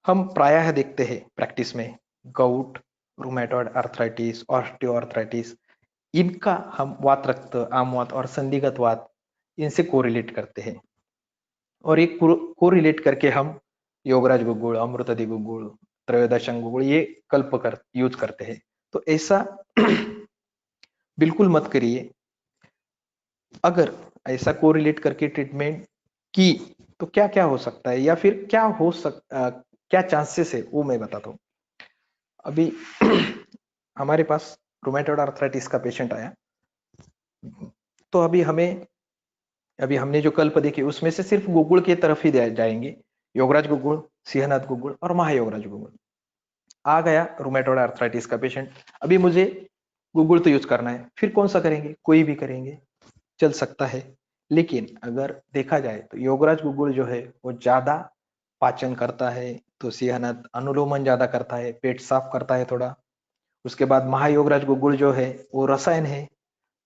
हम प्रायः देखते हैं प्रैक्टिस में गाउट, रूमेटॉइड आर्थराइटिस, ऑस्टियोआर्थराइटिस, इनका हम वातरक्त, आमवात और संदिग्ध वात इनसे कोरिलेट करते हैं, और एक कोरिलेट करके हम योगराज गुगुड़, अमृतदि गुगुड़, त्रयोदशंग गुगुड़ ये कल्प यूज करते हैं। तो ऐसा बिल्कुल मत करिए। अगर ऐसा कोरिलेट करके ट्रीटमेंट की तो क्या क्या हो सकता है, या फिर क्या चांसेस है, वो मैं बताता हूँ। अभी हमारे पास रूमेटॉइड आर्थराइटिस का पेशेंट आया, तो अभी हमने जो कल्प देखे उसमें से सिर्फ गुगुड़ की तरफ ही जाएंगे, योगराज गुगुड़, सिंहनाथ गुगुड़ और महायोगराज गुगुड़। आ गया रूमेटॉइड आर्थराइटिस का पेशेंट, अभी मुझे गुगुड़ तो यूज करना है, फिर कौन सा करेंगे, कोई भी करेंगे, चल सकता है। लेकिन अगर देखा जाए तो योगराज गुगुल जो है वो ज्यादा पाचन करता है, तो सिंहनाथ अनुलोमन ज्यादा करता है, पेट साफ करता है थोड़ा। उसके बाद महायोगराज गुगुल जो है वो रसायन है।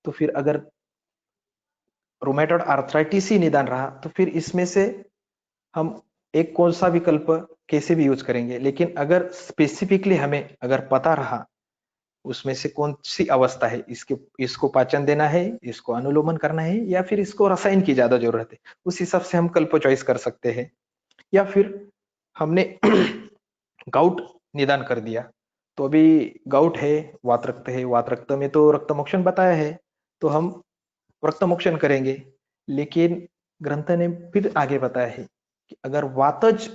तो फिर अगर रोमेटॉइड आर्थराइटिस ही निदान रहा तो फिर इसमें से हम एक कौन सा विकल्प कैसे भी यूज करेंगे, लेकिन अगर स्पेसिफिकली हमें अगर पता रहा उसमें से कौन सी अवस्था है, इसको पाचन देना है, इसको अनुलोमन करना है, या फिर इसको रसायन की ज्यादा जरूरत है, उस हिसाब से हम कल्प चॉइस कर सकते हैं। या फिर हमने गाउट निदान कर दिया, तो अभी गाउट है, वात रक्त में तो रक्तमोक्षण बताया है, तो हम रक्तमोक्षण करेंगे। लेकिन ग्रंथ ने फिर आगे बताया है कि अगर वातज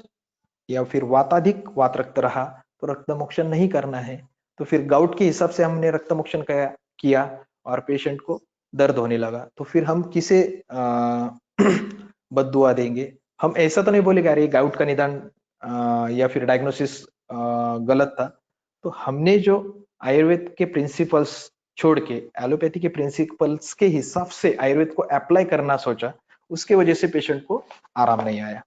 या फिर वाताधिक वात रक्त रहा तो रक्तमोक्षण नहीं करना है। तो फिर गाउट के हिसाब से हमने रक्तमोक्षण किया और पेशेंट को दर्द होने लगा, तो फिर हम किसे बद्दुआ देंगे? हम ऐसा तो नहीं बोलेगा अरे गाउट का निदान या फिर डायग्नोसिस गलत था। तो हमने जो आयुर्वेद के प्रिंसिपल्स छोड़ के एलोपैथी के प्रिंसिपल्स के हिसाब से आयुर्वेद को अप्लाई करना सोचा, उसके वजह से पेशेंट को आराम नहीं आया।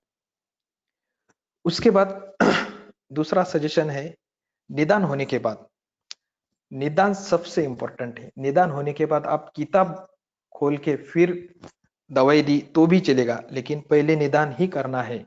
उसके बाद दूसरा सजेशन है निदान होने के बाद। निदान सबसे इंपॉर्टेंट है। निदान होने के बाद आप किताब खोल के फिर दवाई दी तो भी चलेगा, लेकिन पहले निदान ही करना है।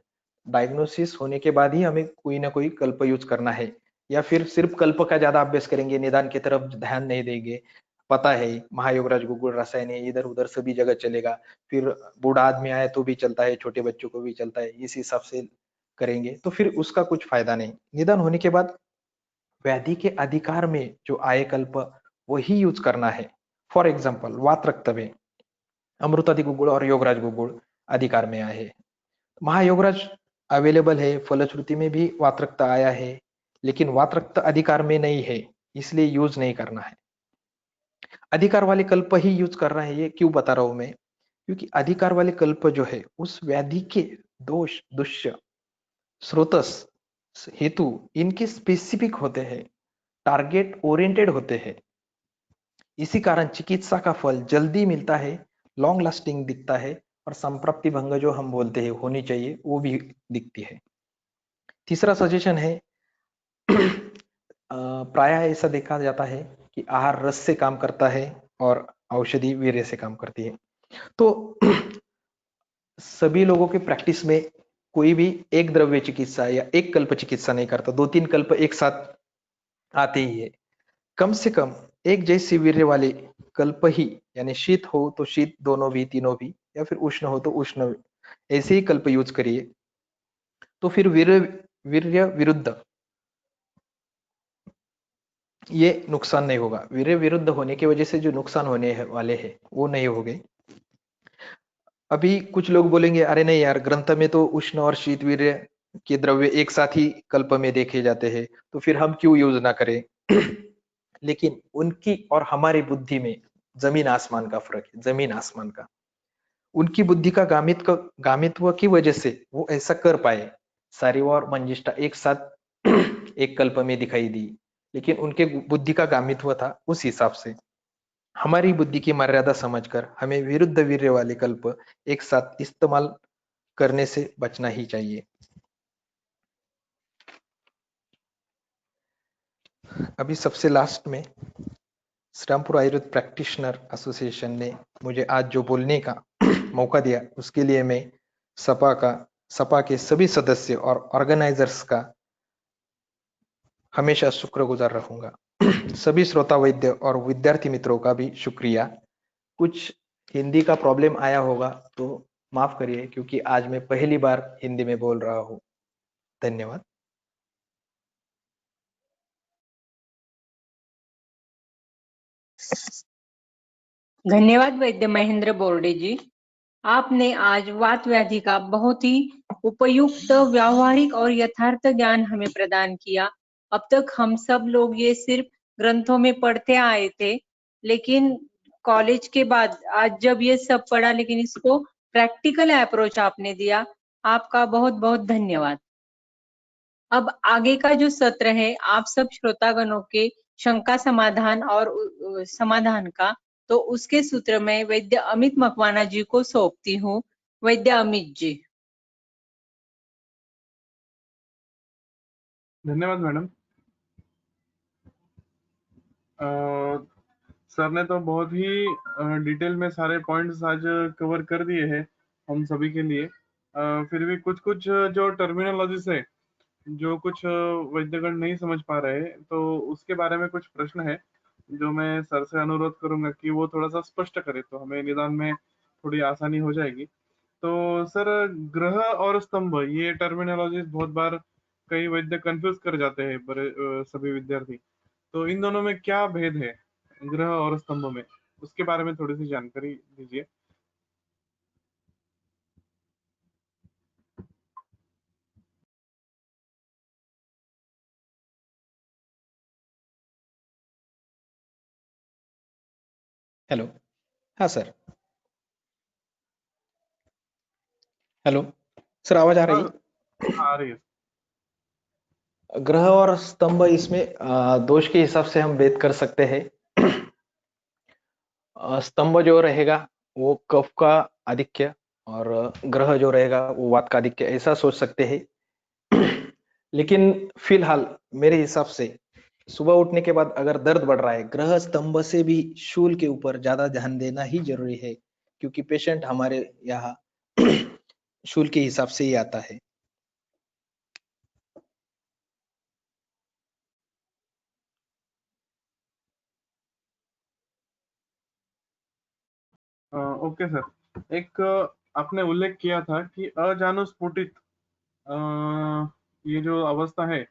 डायग्नोसिस होने के बाद ही हमें कोई ना कोई कल्प यूज करना है, या फिर सिर्फ कल्प का ज्यादा अभ्यास करेंगे, निदान की तरफ ध्यान नहीं देंगे। पता है महायोगराज गुगुल रसायन है, इधर उधर सभी जगह चलेगा, फिर बूढ़ा आदमी आए तो भी चलता है, छोटे बच्चों को भी चलता है, इस हिसाब से करेंगे तो फिर उसका कुछ फायदा नहीं। निदान होने के बाद व्याधि के अधिकार में जो आए कल्प वही यूज करना है। फॉर एग्जाम्पल वात रक्त में अमृतादि गुगुल और योगराज गुगुल अधिकार में आए हैं। महायोगराज अवेलेबल है, फलश्रुति में भी वात रक्त आया है, लेकिन वात रक्त अधिकार में नहीं है, इसलिए यूज नहीं करना है। अधिकार वाले कल्प ही यूज करना है। ये क्यों बता रहा हूं मैं? क्योंकि अधिकार वाले कल्प जो है उस व्याधि के दोष दुष्य स्रोतस हेतु इनके स्पेसिफिक होते हैं, टारगेट ओरिएंटेड होते हैं। इसी कारण चिकित्सा का फल जल्दी मिलता है, लॉन्ग लास्टिंग दिखता है, और संप्राप्ति भंग जो हम बोलते हैं होनी चाहिए वो भी दिखती है। तीसरा सजेशन है प्राय ऐसा देखा जाता है कि आहार रस से काम करता है और औषधि वीर्य से काम करती है। तो सभी लोगों के प्रैक्टिस में कोई भी एक द्रव्य चिकित्सा या एक कल्प चिकित्सा नहीं करता, 2-3 कल्प एक साथ आते ही है। कम से कम एक जैसी वीर्य वाले कल्प ही, यानी शीत हो तो शीत दोनों भी तीनों भी, या फिर उष्ण हो तो उष्ण, ऐसे ही कल्प यूज करिए। तो फिर वीर्य विरुद्ध ये नुकसान नहीं होगा। वीर्य विरुद्ध होने की वजह से जो नुकसान होने वाले हैं वो नहीं हो गए। अभी कुछ लोग बोलेंगे अरे नहीं यार, ग्रंथ में तो उष्ण और शीत वीर्य के द्रव्य एक साथ ही कल्प में देखे जाते हैं, तो फिर हम क्यों यूज ना करें? लेकिन उनकी और हमारी बुद्धि में जमीन आसमान का फर्क है, जमीन आसमान का। उनकी बुद्धि का गामित्व की वजह से वो ऐसा कर पाए। सारीवा और मंजिष्ठा एक साथ एक कल्प में दिखाई दी, लेकिन उनके बुद्धि का गामित्व था उस हिसाब से। हमारी बुद्धि की मर्यादा समझकर हमें विरुद्ध वीर्य वाले कल्प एक साथ इस्तेमाल करने से बचना ही चाहिए। अभी सबसे लास्ट में श्रीरामपुर आयुर्वेद प्रैक्टिशनर एसोसिएशन ने मुझे आज जो बोलने का मौका दिया उसके लिए मैं सपा के सभी सदस्य और ऑर्गेनाइजर्स का हमेशा शुक्रगुजार रहूंगा। सभी श्रोता वैद्य और विद्यार्थी मित्रों का भी शुक्रिया। कुछ हिंदी का प्रॉब्लम आया होगा तो माफ करिए, क्योंकि आज मैं पहली बार हिंदी में बोल रहा हूँ। धन्यवाद। धन्यवाद वैद्य महेंद्र बोर्डे जी। आपने आज वात व्याधि का बहुत ही उपयुक्त, व्यावहारिक और यथार्थ ज्ञान हमें प्रदान किया। अब तक हम सब लोग ये सिर्फ ग्रंथों में पढ़ते आए थे, लेकिन कॉलेज के बाद आज जब ये सब पढ़ा, लेकिन इसको प्रैक्टिकल अप्रोच आपने दिया, आपका बहुत बहुत धन्यवाद। अब आगे का जो सत्र है आप सब श्रोतागणों के शंका समाधान और समाधान का, तो उसके सूत्र मैं वैद्य अमित मकवाना जी को सौंपती हूँ। वैद्य अमित जी। धन्यवाद मैडम। सर ने तो बहुत ही डिटेल में सारे पॉइंट्स आज कवर कर दिए हैं हम सभी के लिए। फिर भी कुछ कुछ जो टर्मिनोलॉजीज है जो कुछ वैद्यगण नहीं समझ पा रहे, तो उसके बारे में कुछ प्रश्न है जो मैं सर से अनुरोध करूंगा कि वो थोड़ा सा स्पष्ट करे, तो हमें निदान में थोड़ी आसानी हो जाएगी। तो सर, ग्रह और स्तंभ, ये टर्मिनोलॉजीज बहुत बार कई वैद्य कंफ्यूज कर जाते हैं सभी विद्यार्थी। तो इन दोनों में क्या भेद है, ग्रह और स्तंभ में, उसके बारे में थोड़ी सी जानकारी दीजिए। हेलो। हाँ सर। हेलो सर, आवाज आ रही हाँ, आ रही है। है? ग्रह और स्तंभ, इसमें दोष के हिसाब से हम भेद कर सकते हैं। स्तंभ जो रहेगा वो कफ का आधिक्य, और ग्रह जो रहेगा वो वात का आधिक्य, ऐसा सोच सकते हैं। लेकिन फिलहाल मेरे हिसाब से सुबह उठने के बाद अगर दर्द बढ़ रहा है, ग्रह स्तंभ से भी शूल के ऊपर ज्यादा ध्यान देना ही जरूरी है, क्योंकि पेशेंट हमारे यहाँ शूल के हिसाब से ही आता है। Okay sir. एक आपने उल्लेख किया था कि अजानुस्फुटित अ, ये जो अवस्था है,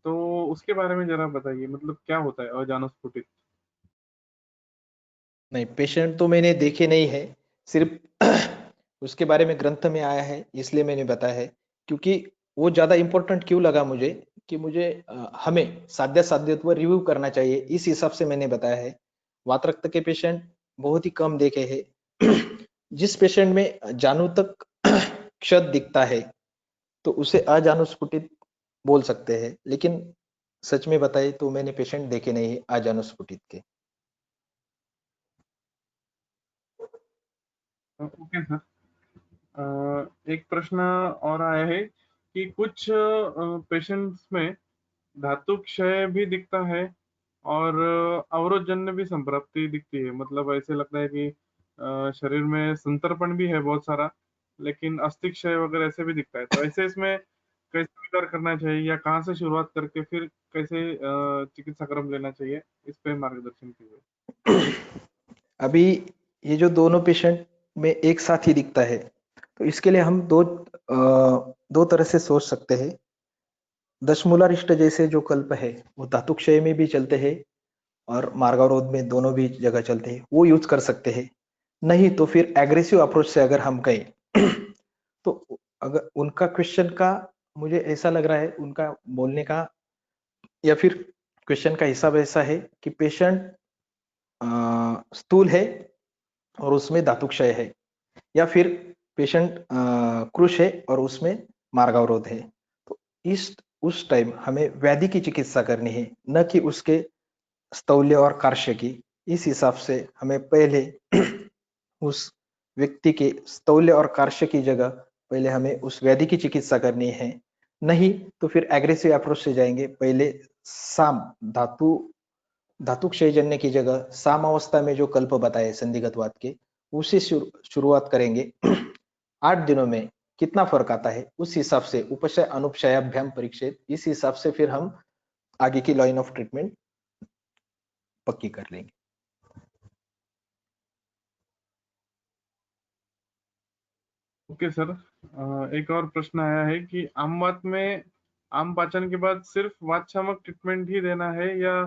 तो उसके बारे में जरा बताइए, मतलब क्या होता है अजानुस्फुटित? नहीं, पेशेंट तो मैंने देखे नहीं है, सिर्फ उसके बारे में ग्रंथ में आया है, इसलिए मैंने बताया है। क्योंकि वो ज्यादा इंपॉर्टेंट क्यों लगा मुझे, कि मुझे हमें साध्य साध्यत्व रिव्यू करना चाहिए, इस हिसाब से मैंने बताया है। वात रक्त के पेशेंट बहुत ही कम देखे हैं। जिस पेशेंट में जानू तक क्षत दिखता है तो उसे अजानुस्फुटित बोल सकते हैं, लेकिन सच में बताए तो मैंने पेशेंट देखे नहीं है अजानुस्फुटित के। Okay sir. एक प्रश्न और आया है कि कुछ पेशेंट्स में धातु क्षय भी दिखता है और अवरोधजन्य भी संप्राप्ति दिखती है। मतलब ऐसे लगता है कि शरीर में संतरपण भी है बहुत सारा, लेकिन अस्थि क्षय वगैरह ऐसे भी दिखता है। तो ऐसे इसमें कैसे विचार करना चाहिए, या कहाँ से शुरुआत करके फिर कैसे चिकित्सा क्रम लेना चाहिए, इस पे मार्गदर्शन कीजिए। अभी ये जो दोनों पेशेंट में एक साथ ही दिखता है, तो इसके लिए हम दो तरह से सोच सकते हैं। दशमूलारिष्ट जैसे जो कल्प है वो धातु क्षय में भी चलते हैं और मार्गावरोध में, दोनों भी जगह चलते हैं, वो यूज कर सकते हैं। नहीं तो फिर एग्रेसिव अप्रोच से अगर हम कहें तो अगर उनका क्वेश्चन का, मुझे ऐसा लग रहा है उनका बोलने का या फिर क्वेश्चन का हिसाब ऐसा है कि पेशेंट स्थूल है और उसमें धातु क्षय है, या फिर पेशेंट कृश है और उसमें मार्गावरोध है। तो इस उस टाइम हमें व्याधि की चिकित्सा करनी है, न कि उसके स्थौल्य और कार्श्य की। इस हिसाब से हमें पहले उस व्यक्ति के स्थौल्य और कार्श्य की जगह पहले हमें उस व्याधि की चिकित्सा करनी है। नहीं तो फिर एग्रेसिव अप्रोच से जाएंगे। पहले साम धातु क्षयजन्य की जगह साम अवस्था में जो कल्प बताए संधिगतवाद के, उसी शुरुआत करेंगे। 8 दिनों में कितना फर्क आता है उस हिसाब से उपशय अनुपशयाभ्याम परीक्षित, इस हिसाब से फिर हम आगे की लाइन ऑफ ट्रीटमेंट पक्की कर लेंगे। Okay sir. एक और प्रश्न आया है कि आम वात में आम पाचन के बाद सिर्फ वात शामक ट्रीटमेंट ही देना है, या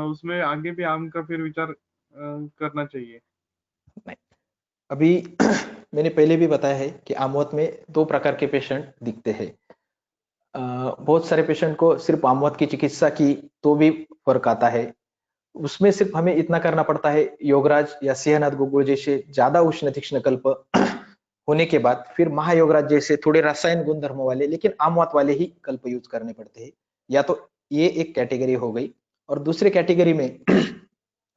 उसमें आगे भी आम का फिर विचार करना चाहिए? नहीं, अभी मैंने पहले भी बताया है कि आमवत में 2 प्रकार के पेशेंट दिखते हैं। बहुत सारे पेशेंट को सिर्फ आमवत की चिकित्सा की तो भी फर्क आता है। उसमें सिर्फ हमें इतना करना पड़ता है, योगराज या सिंहनाथ गुगुल जैसे ज्यादा उष्ण तीक्ष्ण कल्प होने के बाद फिर महायोगराज जैसे थोड़े रासायन गुणधर्म वाले लेकिन आमवात वाले ही कल्प यूज करने पड़ते हैं। या तो ये एक कैटेगरी हो गई, और दूसरे कैटेगरी में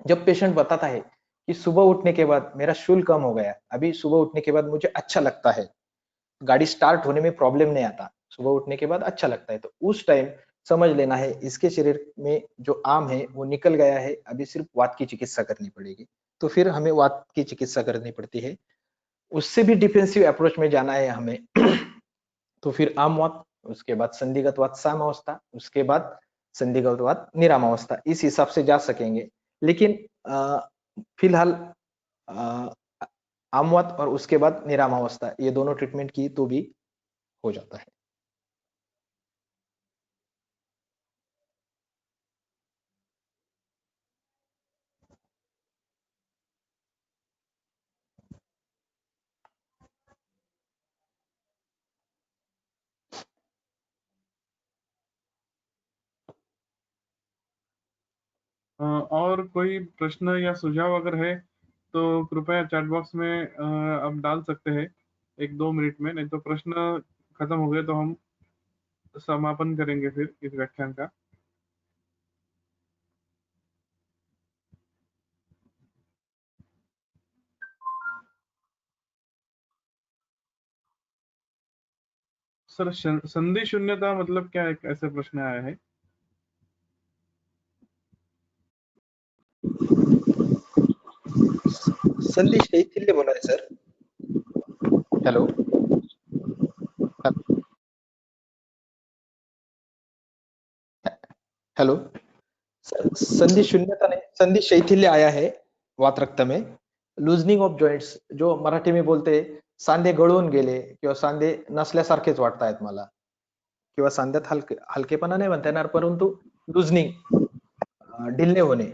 जब पेशेंट बताता है कि सुबह उठने के बाद मेरा शूल कम हो गया, अभी सुबह उठने के बाद मुझे अच्छा लगता है, गाड़ी स्टार्ट होने में प्रॉब्लम नहीं आता, सुबह उठने के बाद अच्छा लगता है, तो उस टाइम समझ लेना है इसके शरीर में जो आम है वो निकल गया है, अभी सिर्फ वात की चिकित्सा करनी पड़ेगी। तो फिर हमें वात की चिकित्सा करनी पड़ती है, उससे भी डिफेंसिव अप्रोच में जाना है हमें। तो फिर आम वात, उसके बाद संधिगत वात सामावस्था, उसके बाद संधिगत वात निरामावस्था, इस हिसाब से जा सकेंगे। लेकिन फिलहाल आम वात और उसके बाद निरामावस्था, ये दोनों ट्रीटमेंट की तो भी हो जाता है। और कोई प्रश्न या सुझाव अगर है तो कृपया चैट बॉक्स में आप डाल सकते हैं 1-2 मिनट में, नहीं तो प्रश्न खत्म हो गए तो हम समापन करेंगे फिर इस व्याख्यान का। सर संधि शून्यता मतलब क्या, एक ऐसे प्रश्न आया है। संधि शैथिल्य बोला है सर। हेलो, हेलो सर, संधि शून्यता नहीं, संधि शैथिल्य आया है वात रक्त में, लुजनिंग ऑफ जॉइंट्स, जो मराठी में बोलते सांधे गळून गेले किंवा सांधे नसल्यासारखेच वाटतायत मला, किंवा सांध्यात हलकेपणा नाही म्हणता येणार, परंतु लुजनिंग, ढिल्ले होणे।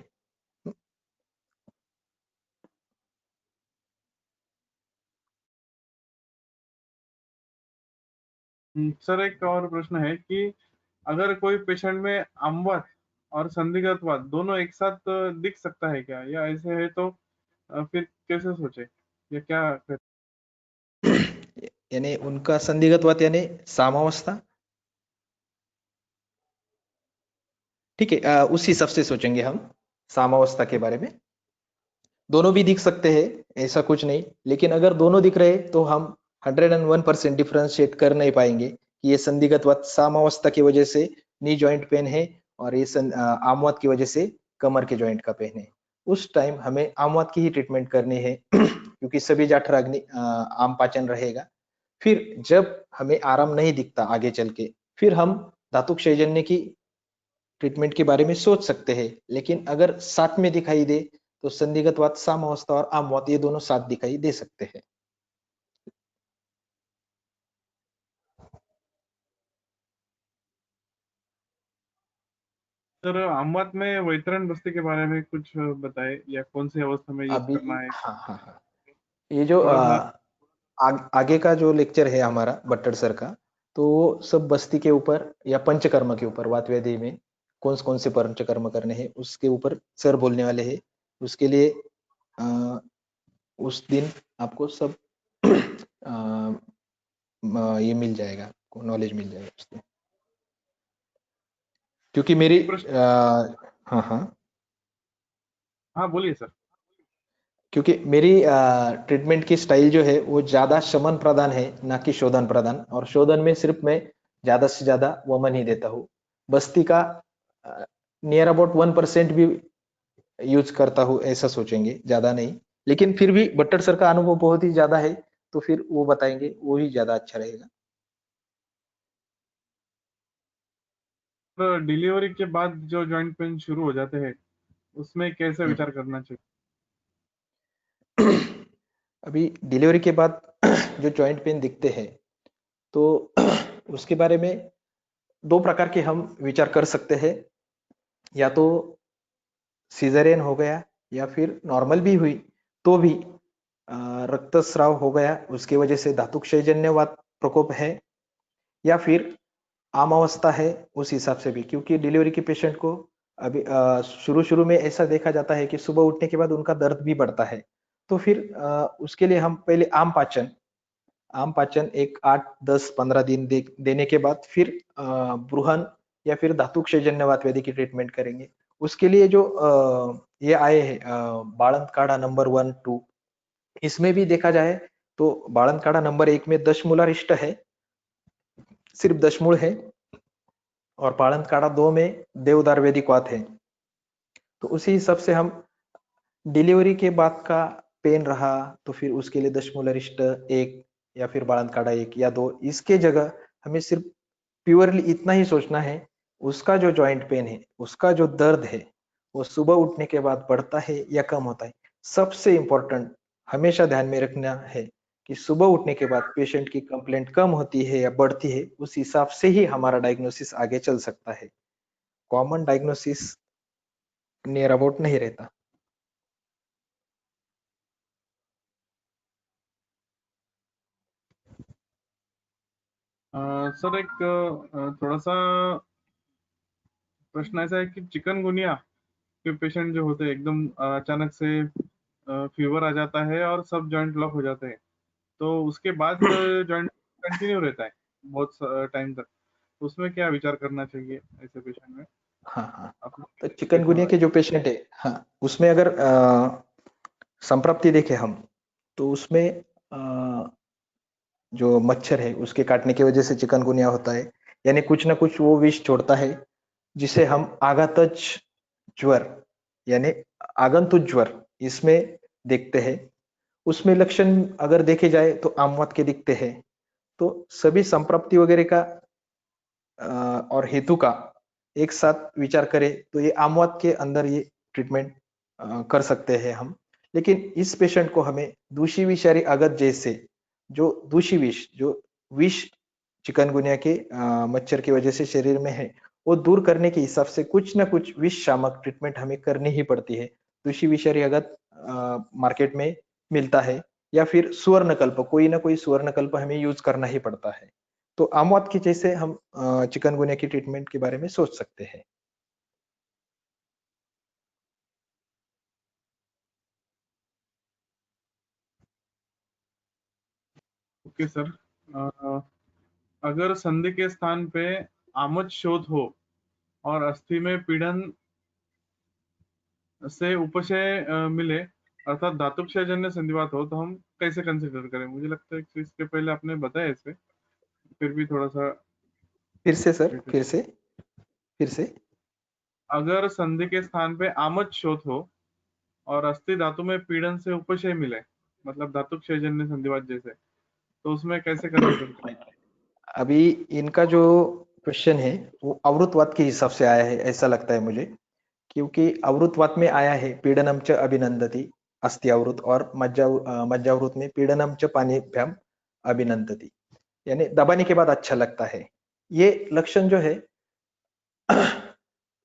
सर एक और प्रश्न है कि अगर कोई पेशेंट में अम्वत और संदिग्ध वात दोनों एक साथ दिख सकता है क्या, या ऐसे है तो फिर कैसे सोचे या क्या यानी उनका संधिगत वात यानी सामावस्था, ठीक है, उस हिसाब से सोचेंगे हम सामावस्था के बारे में। दोनों भी दिख सकते हैं, ऐसा कुछ नहीं, लेकिन अगर दोनों दिख रहे तो हम 101% डिफरेंशिएट कर नहीं पाएंगे कि ये संधिगत वात सामावस्था की वजह से नी जॉइंट पेन है और ये आमवात की वजह से कमर के जॉइंट का पेन है। उस टाइम हमें आमवात की ही ट्रीटमेंट करनी है क्योंकि सभी जठराग्नि आम पाचन रहेगा। फिर जब हमें आराम नहीं दिखता आगे चल के, फिर हम धातु क्षयजन्य की ट्रीटमेंट के बारे में सोच सकते हैं। लेकिन अगर साथ में दिखाई दे तो संधिगत वात सामावस्था और आमवात ये दोनों साथ दिखाई दे सकते हैं। सर अमवत में वैतरण बस्ती के बारे में कुछ बताए, या कौन सी अवस्था में यूज अभी करना है हाँ हाँ हाँ, ये जो थोड़ा सा। आगे का जो लेक्चर है हमारा बट्टर सर का, तो वो सब बस्ती के ऊपर या पंचकर्म के ऊपर, वात व्याधि में कौन से पंचकर्म करने हैं उसके ऊपर सर बोलने वाले हैं। उसके लिए उस दिन आपको सब ये मिल जाएगा, आपको नॉलेज मिल जाएगा उस दिन। क्योंकि मेरी प्रश्न, हाँ हाँ, हाँ बोलिए सर। क्योंकि मेरी ट्रीटमेंट की स्टाइल जो है वो ज्यादा शमन प्रधान है, ना कि शोधन प्रधान, और शोधन में सिर्फ मैं ज्यादा से ज्यादा वमन ही देता हूँ। बस्ती का नियर अबाउट 1% भी यूज करता हूँ, ऐसा सोचेंगे, ज्यादा नहीं। लेकिन फिर भी बट्टर सर का अनुभव बहुत ही ज्यादा है, तो फिर वो बताएंगे, वो ही ज्यादा अच्छा रहेगा। तो डिलीवरी के बाद जो जॉइंट पेन शुरू हो जाते हैं उसमें कैसे विचार करना चाहिए। अभी डिलीवरी के बाद जो जॉइंट पेन दिखते हैं, तो उसके बारे में दो प्रकार के हम विचार कर सकते हैं। या तो सीजरियन हो गया, या फिर नॉर्मल भी हुई तो भी रक्तस्राव हो गया, उसकी वजह से धातु क्षयजन्यवात प्रकोप है, या फिर आम अवस्था है, उस हिसाब से भी। क्योंकि डिलीवरी के पेशेंट को अभी शुरू शुरू में ऐसा देखा जाता है कि सुबह उठने के बाद उनका दर्द भी बढ़ता है, तो फिर उसके लिए हम पहले आम पाचन एक 8, 10, 15 दिन देने के बाद फिर बृहन या फिर धातु क्षयजन्य वात व्याधि की ट्रीटमेंट करेंगे। उसके लिए जो ये आए हैं बाळंत काढ़ा नंबर 1, 2, इसमें भी देखा जाए तो बाळंत काढ़ा नंबर 1 में दशमूलारिष्ट है, सिर्फ दशमूल है, और बाळंत काढ़ा 2 में देवदार वैदिक वात है। तो उसी हिसाब से हम डिलीवरी के बाद का पेन रहा तो फिर उसके लिए दशमूलारिष्ट 1 या फिर बाळंत काढ़ा 1 या 2, इसके जगह हमें सिर्फ प्योरली इतना ही सोचना है, उसका जो जॉइंट पेन है, उसका जो दर्द है, वो सुबह उठने के बाद बढ़ता है या कम होता है। सबसे इंपॉर्टेंट हमेशा ध्यान में रखना है कि सुबह उठने के बाद पेशेंट की कंप्लेंट कम होती है या बढ़ती है, उस हिसाब से ही हमारा डायग्नोसिस आगे चल सकता है। कॉमन डायग्नोसिस नियर अबाउट नहीं रहता। सर एक थोड़ा सा प्रश्न ऐसा है कि चिकनगुनिया के पेशेंट जो होते हैं एकदम अचानक से फीवर आ जाता है और सब जॉइंट लॉक हो जाते हैं, तो उसके बाद जॉइंट कंटिन्यू रहता है बहुत टाइम तक, तो उसमें क्या विचार करना चाहिए ऐसे पेशेंट में? हाँ हाँ, आपको तो कैसे देखना चिकनगुनिया के जो पेशेंट है, हाँ, उसमें अगर संप्राप्ति देखें हम, तो उसमें जो मच्छर है उसके काटने की वजह से चिकनगुनिया होता है, यानी कुछ ना कुछ वो विष छोड़ता है, जिसे हम आघातज ज्वर यानी आगंतुक ज्वर इसमें देखते हैं। उसमें लक्षण अगर देखे जाए तो आमवात के दिखते हैं। तो सभी संप्राप्ति वगैरह का और हेतु का एक साथ विचार करें तो ये आमवात के अंदर ये ट्रीटमेंट कर सकते हैं हम। लेकिन इस पेशेंट को हमें दूषी विषारी आगत जैसे जो दूषी विष, जो विष चिकनगुनिया के मच्छर की वजह से शरीर में है, वो दूर करने के हिसाब से कुछ ना कुछ विष शामक ट्रीटमेंट हमें करनी ही पड़ती है। दूषी विषारी आगत मार्केट में मिलता है, या फिर सुवर्णकल्प, कोई ना कोई सुवर्णकल्प हमें यूज करना ही पड़ता है। तो आमवात की जैसे हम चिकनगुनिया की ट्रीटमेंट के बारे में सोच सकते हैं। Okay sir. अगर संधि के स्थान पे आमच शोथ हो और अस्थि में पीड़न से उपशय मिले, अर्थात धातुक्षयजन्य संधिवात हो, तो हम कैसे कंसिडर करें? मुझे लगता है कि इसके पहले आपने बताया इसे, फिर भी थोड़ा सा फिर से सर, डिटेल। फिर से अगर संधि के स्थान पे आमच शोथ हो और अस्थि धातु में पीड़न से उपशय मिले, मतलब धातुक्षयजन्य संधिवात जैसे, तो उसमें कैसे कंसिडर करें? अभी इनका जो क्वेश्चन है वो अवृतवात के हिसाब से आया है, ऐसा लगता है मुझे, क्योंकि अवृतवात में आया है पीडनम च अभिनंदति अस्थि अवृत, और मज्जावृत में पीडनम च पानीभ्याम अभिनंदति, यानी दबाने के बाद अच्छा लगता है। ये लक्षण जो है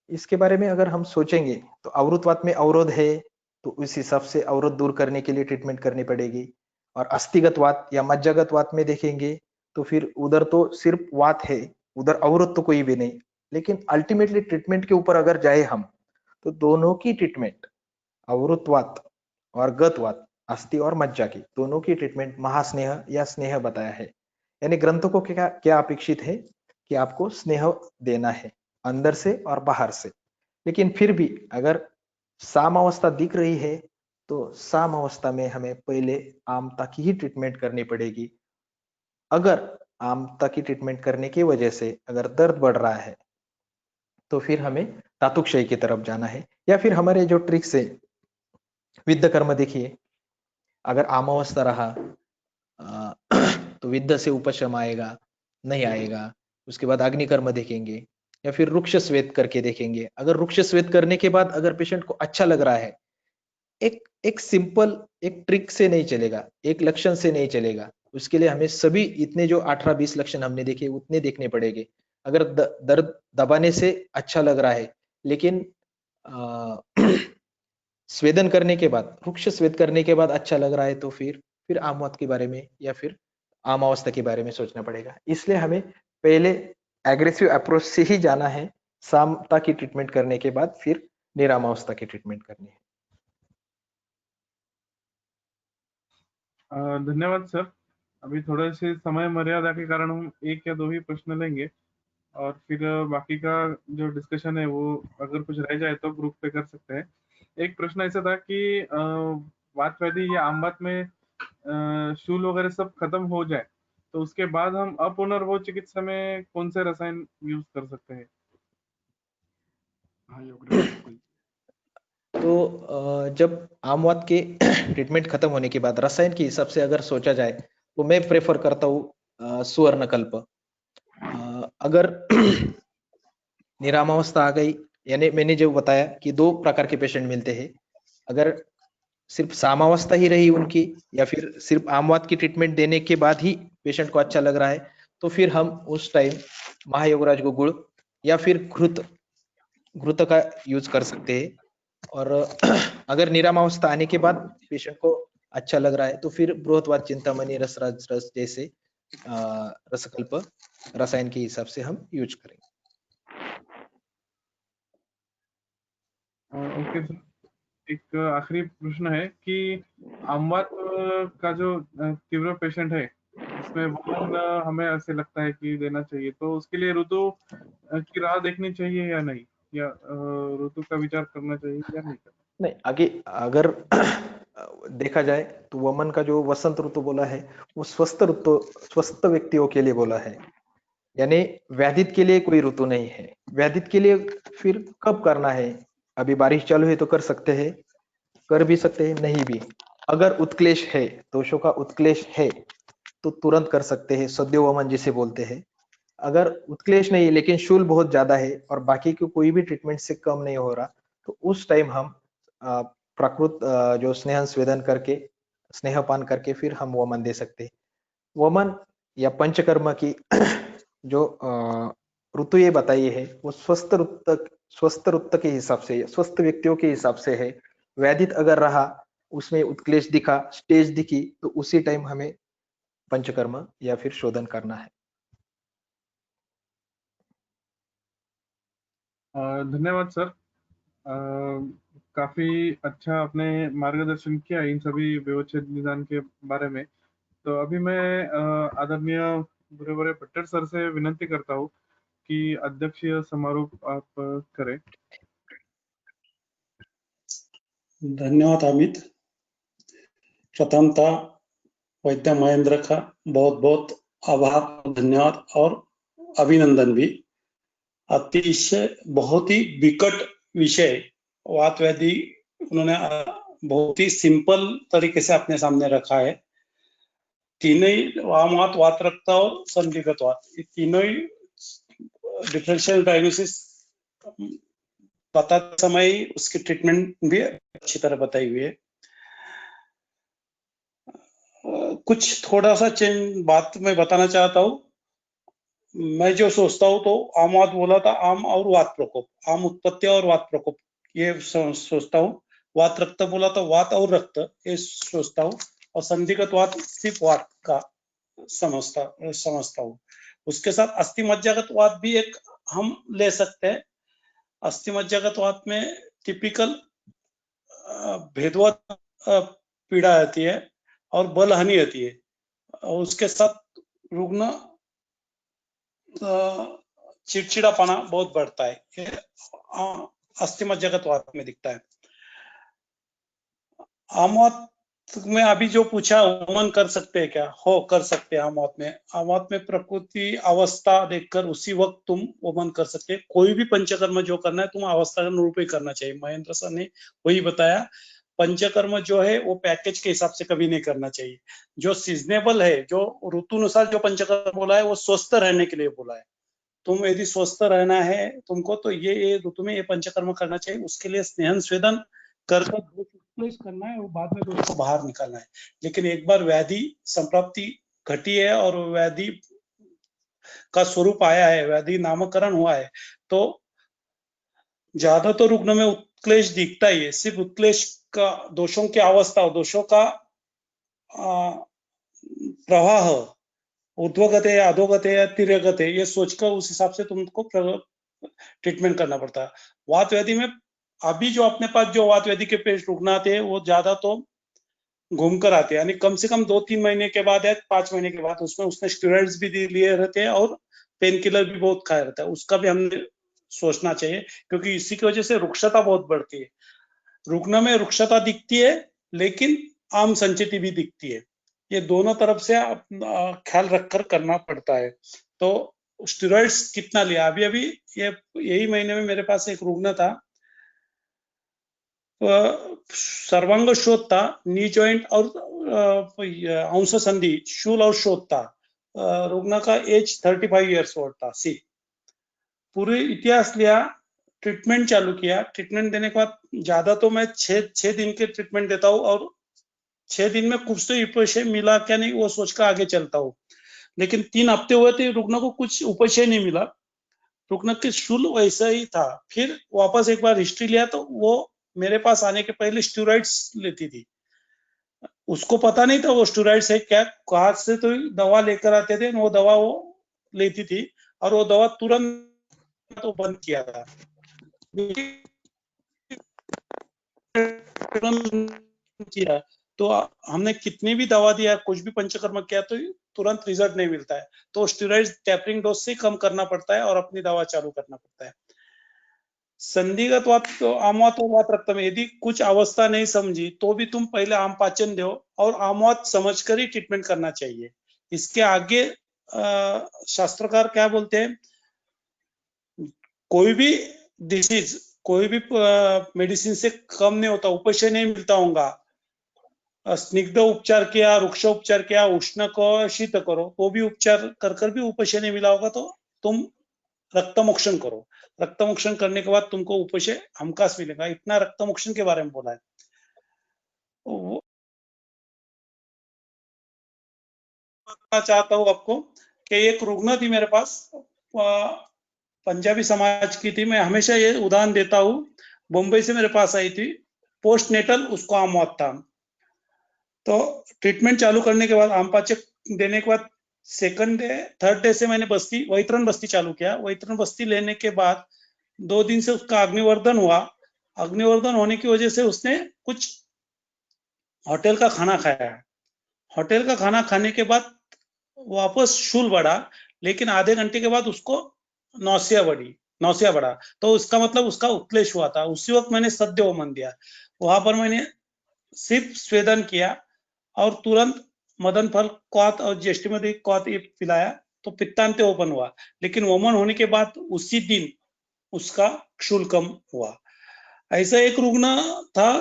इसके बारे में अगर हम सोचेंगे तो अवरुद्धवात में अवरोध है, तो उस हिसाब से अवरोध दूर करने के लिए ट्रीटमेंट करनी पड़ेगी। और अस्थिगत वात या मज्जागत वात में देखेंगे तो फिर उधर तो सिर्फ वात है, उधर अवरोध तो कोई भी नहीं। लेकिन अल्टीमेटली ट्रीटमेंट के ऊपर अगर जाए हम, तो दोनों की ट्रीटमेंट, अवरुद्धवात और गतवात, अस्थि और मज्जा की दोनों की ट्रीटमेंट महास्नेह या स्नेह बताया है। यानी ग्रंथों को क्या क्या अपेक्षित है कि आपको स्नेह देना है अंदर से और बाहर से। लेकिन फिर भी अगर साम अवस्था दिख रही है तो साम अवस्था में हमें पहले आमता की ही ट्रीटमेंट करनी पड़ेगी। अगर आमता की ट्रीटमेंट करने की वजह से अगर दर्द बढ़ रहा है तो फिर हमें धातुक्षय की तरफ जाना है, या फिर हमारे जो ट्रिक्स है विद्ध कर्म देखिए, अगर आम अवस्था रहा तो विद्ध से उपशम आएगा नहीं आएगा। उसके बाद अग्निकर्म देखेंगे, या फिर रुक्ष स्वेद करके देखेंगे। अगर रुक्ष स्वेद करने के बाद अगर पेशेंट को अच्छा लग रहा है, एक एक सिंपल एक ट्रिक से नहीं चलेगा, एक लक्षण से नहीं चलेगा, उसके लिए हमें सभी इतने जो 18-20 लक्षण हमने देखे उतने देखने पड़ेंगे। अगर दर्द दबाने से अच्छा लग रहा है, लेकिन स्वेदन करने के बाद, रुक्ष स्वेद करने के बाद अच्छा लग रहा है, तो फिर आमवात के बारे में या फिर आम अवस्था के बारे में सोचना पड़ेगा। इसलिए हमें पहले एग्रेसिव अप्रोच से ही जाना है, सामता की ट्रीटमेंट करने के बाद फिर निरामावस्था की ट्रीटमेंट करनी है। धन्यवाद सर। अभी थोड़े से समय मर्यादा के कारण हम एक या दो ही प्रश्न लेंगे। और फिर बाकी का जो डिस्कशन है वो अगर कुछ रह जाए तो ग्रुप पे कर सकते हैं। एक प्रश्न ऐसा था कि वातवादी या आमवात में शूल वगैरह सब खत्म हो जाए तो उसके बाद हम अपुनर्भव चिकित्सा में कौन से रसायन यूज कर सकते हैं? हाँ योगराज बिल्कुल। तो जब आमवात के ट्रीटमेंट खत्म होने के बाद रसायन के हिसाब से अगर सोचा जाए तो मैं प्रेफर करता हूँ सुवर्णकल्प। अगर निरामावस्था आ गई, यानी मैंने जो बताया कि 2 प्रकार के पेशेंट मिलते हैं, अगर सिर्फ सामावस्था ही रही उनकी या फिर सिर्फ आमवात की ट्रीटमेंट देने के बाद ही पेशेंट को अच्छा लग रहा है, तो फिर हम उस टाइम महायोगराज को गुड़ या फिर घृत का यूज कर सकते हैं। और अगर निरामावस्था आने के बाद पेशेंट को अच्छा लग रहा है तो फिर बृहत्वाद चिंतामणि रसराज रस जैसे रसकल्प रसायन के हिसाब से हम यूज करेंगे। ओके सर, एक आखिरी प्रश्न है कि आमवात का जो तीव्र पेशेंट है उसमें वमन हमें ऐसे लगता है कि देना चाहिए, तो उसके लिए ऋतु की राह देखनी चाहिए या नहीं, या ऋतु का विचार करना चाहिए या नहीं करना? नहीं, आगे अगर देखा जाए तो वमन का जो वसंत ऋतु बोला है वो स्वस्थ व्यक्तियों के लिए बोला है, यानी व्याधित के लिए कोई ऋतु नहीं है। व्याधित के लिए फिर कब करना है? अभी बारिश चालू है तो कर सकते हैं, कर भी सकते हैं, नहीं भी। अगर उत्क्लेश है, दोषों का उत्क्लेश है तो तुरंत कर सकते हैं, सद्यो वमन जिसे बोलते हैं। अगर उत्क्लेश नहीं है लेकिन शूल बहुत ज्यादा है और बाकी की कोई भी ट्रीटमेंट से कम नहीं हो रहा, तो उस टाइम हम प्राकृत जो स्नेहन स्वेदन करके स्नेहपान करके फिर हम वमन दे सकते हैं। वमन या पंचकर्म की जो ऋतु ये बताई है वो स्वस्थ ऋतु के हिसाब से, स्वस्थ व्यक्तियों के हिसाब से है। व्याधित अगर रहा, उसमें उत्क्लेश दिखा, स्टेज दिखी, तो उसी टाइम हमें पंचकर्म या फिर शोधन करना है। धन्यवाद सर, काफी अच्छा आपने मार्गदर्शन किया इन सभी व्यवच्छेद निदान के बारे में। तो अभी मैं आदरणीय बुरे पट्टर सर से विनंती करता हूँ कि अध्यक्षीय समारोह आप करें। धन्यवाद अमित। प्रथमतः वैद्य महेंद्र का बहुत बहुत आभार, धन्यवाद और अभिनंदन भी। अतिशय बहुत ही विकट विषय वात व्याधि उन्होंने बहुत ही सिंपल तरीके से अपने सामने रखा है। तीनों ही वामवात, वात रक्त और संधिगत वात, ये तीनों ही डिफरेंशियल डायग्नोसिस बताते समय उसकी ट्रीटमेंट भी अच्छी तरह बताई हुई है। कुछ थोड़ा सा चेंज बात मैं बताना चाहता हूँ। मैं जो सोचता हूँ तो आमवात बोला था, आम और वात प्रकोप, आम उत्पत्ति और वात प्रकोप, ये सोचता हूँ। वात रक्त बोला तो वात और रक्त, ये सोचता हूँ। और संधिगत वात सिर्फ वात का समझता हूँ। उसके साथ अस्थि मज्जागत वात भी एक हम ले सकते हैं। अस्थि मज्जागत वात में टिपिकल भेदवत पीड़ा आती है और बल हानि आती है, और उसके साथ रुग्ण चिड़चिड़ापना बहुत बढ़ता है, ये अस्थि मज्जागत वात में दिखता है। आमवात में अभी जो पूछा, वमन कर सकते हैं क्या? हो, कर सकते हैं। आमवात में प्रकृति अवस्था देखकर उसी वक्त तुम वमन कर सकते हैं। कोई भी पंचकर्म जो करना है तुम अवस्था के अनुरूप ही करना चाहिए। महेंद्र सर ने वही बताया, पंचकर्म जो है वो पैकेज के हिसाब से कभी नहीं करना चाहिए। जो सीजनेबल है, जो ऋतु अनुसार जो पंचकर्म बोला है वो स्वस्थ रहने के लिए बोला है। तुम यदि स्वस्थ रहना है तुमको, तो ये ऋतु में ये पंचकर्म करना चाहिए। उसके लिए स्नेहन स्वेदन करके दोष करना है, वो बाद में दोष को बाहर निकालना है। लेकिन एक बार व्याधि संप्राप्ति घटी है और व्याधि का स्वरूप आया है, व्याधि नामकरण हुआ है, तो ज्यादा तो रुग्ण में उत्क्लेश दिखता ही है। सिर्फ उत्क्लेश का, दोषों की अवस्था, दोषों का प्रवाह ऊर्ध्वगत है, अधोगत है या तिर्यगत है, ये सोचकर उस हिसाब से तुमको ट्रीटमेंट करना पड़ता है। वात व्याधि में अभी जो अपने पास जो वात व्याधि के पेशेंट रुग्ण आते हैं वो ज्यादा तो घूमकर आते हैं, यानी कम से कम 2-3 महीने के बाद या 5 महीने के बाद उसमें उसने स्टेरॉइड्स भी लिए रहते हैं और पेन किलर भी बहुत खाया रहता है, उसका भी हमने सोचना चाहिए, क्योंकि इसी की वजह से रुक्षता बहुत बढ़ती है। रुग्ण में रुक्षता दिखती है लेकिन आम संचिति भी दिखती है। ये दोनों तरफ से ख्याल रखकर करना पड़ता है। तो स्टेरॉइड्स कितना लिया? अभी अभी यही महीने में मेरे पास एक रुग्ण था, सर्वांग शोथ था, नी जॉइंट और अंश संधि शूल और शोथ था। रुग्ण का एज 35 ईयर्स ओल्ड था। सी पूरे इतिहास लिया, ट्रीटमेंट चालू किया। ट्रीटमेंट देने के बाद ज्यादा तो मैं 6 दिन के ट्रीटमेंट देता हूँ और 6 दिन में कुछ तो उपशय मिला क्या नहीं वो सोचकर आगे चलता हूँ। लेकिन 3 हफ्ते हुए थे, रुग्ण को कुछ उपशय नहीं मिला, रुग्ण के शूल वैसा ही था। फिर वापस एक बार हिस्ट्री लिया तो वो मेरे पास आने के पहले स्टेरॉइड्स लेती थी। उसको पता नहीं था वो स्टेरॉइड्स है क्या, कहाँ से तो दवा लेकर आते थे, वो दवा वो लेती थी और वो दवा तुरंत तो बंद किया था। किया तो हमने कितनी भी दवा दिया, कुछ भी पंचकर्म किया तो तुरंत रिजल्ट नहीं मिलता है। तो स्टेरॉइड टेपरिंग डोज से कम करना पड़ता है और अपनी दवा चालू करना पड़ता है। संधिगत वात तो आमवात और वात रक्त में यदि कुछ अवस्था नहीं समझी तो भी तुम पहले आम पाचन दो और आमवात समझकर ही ट्रीटमेंट करना चाहिए। इसके आगे शास्त्रकार क्या बोलते हैं, कोई भी डिसीज, कोई भी मेडिसिन से कम नहीं होता, उपशय नहीं मिलता होगा। स्निग्ध उपचार किया, रुक्ष उपचार किया, उष्ण को शीत करो तो भी उपचार कर भी उपशय नहीं मिला होगा, तो तुम रक्तमोक्षण करो। रक्तमोक्षण करने के बाद तुमको उपशय हमखास मिलेगा। इतना रक्तमोक्षण के बारे में बोला है। चाहता हूँ आपको कि एक रुग्ण थी मेरे पास, पंजाबी समाज की थी। मैं हमेशा ये उदाहरण देता हूँ। मुंबई से मेरे पास आई थी, पोस्ट नेटल उसको आमवात था। तो ट्रीटमेंट चालू करने के बाद आमपाचक देने के बाद सेकंड डे थर्ड डे से मैंने वैतरण बस्ती चालू किया। वैतरण बस्ती लेने के बाद 2 दिन से उसका अग्निवर्धन हुआ। अग्निवर्धन होने की वजह से उसने कुछ होटल का खाना खाया। होटल का खाना खाने के बाद वापस शूल बढ़ा, लेकिन आधे घंटे के बाद उसको नौसिया बढ़ा। तो उसका मतलब उसका उत्क्लेश हुआ था। उसी वक्त मैंने सद्य होमन दिया। वहां पर मैंने सिर्फ स्वेदन किया और तुरंत मदन फल क्वाथ और ज्येष्ठमती क्वाथ ये पिलाया तो पित्तांत ओपन हुआ। लेकिन वमन होने के बाद उसी दिन उसका क्षूल कम हुआ। ऐसा एक रुग्ण था,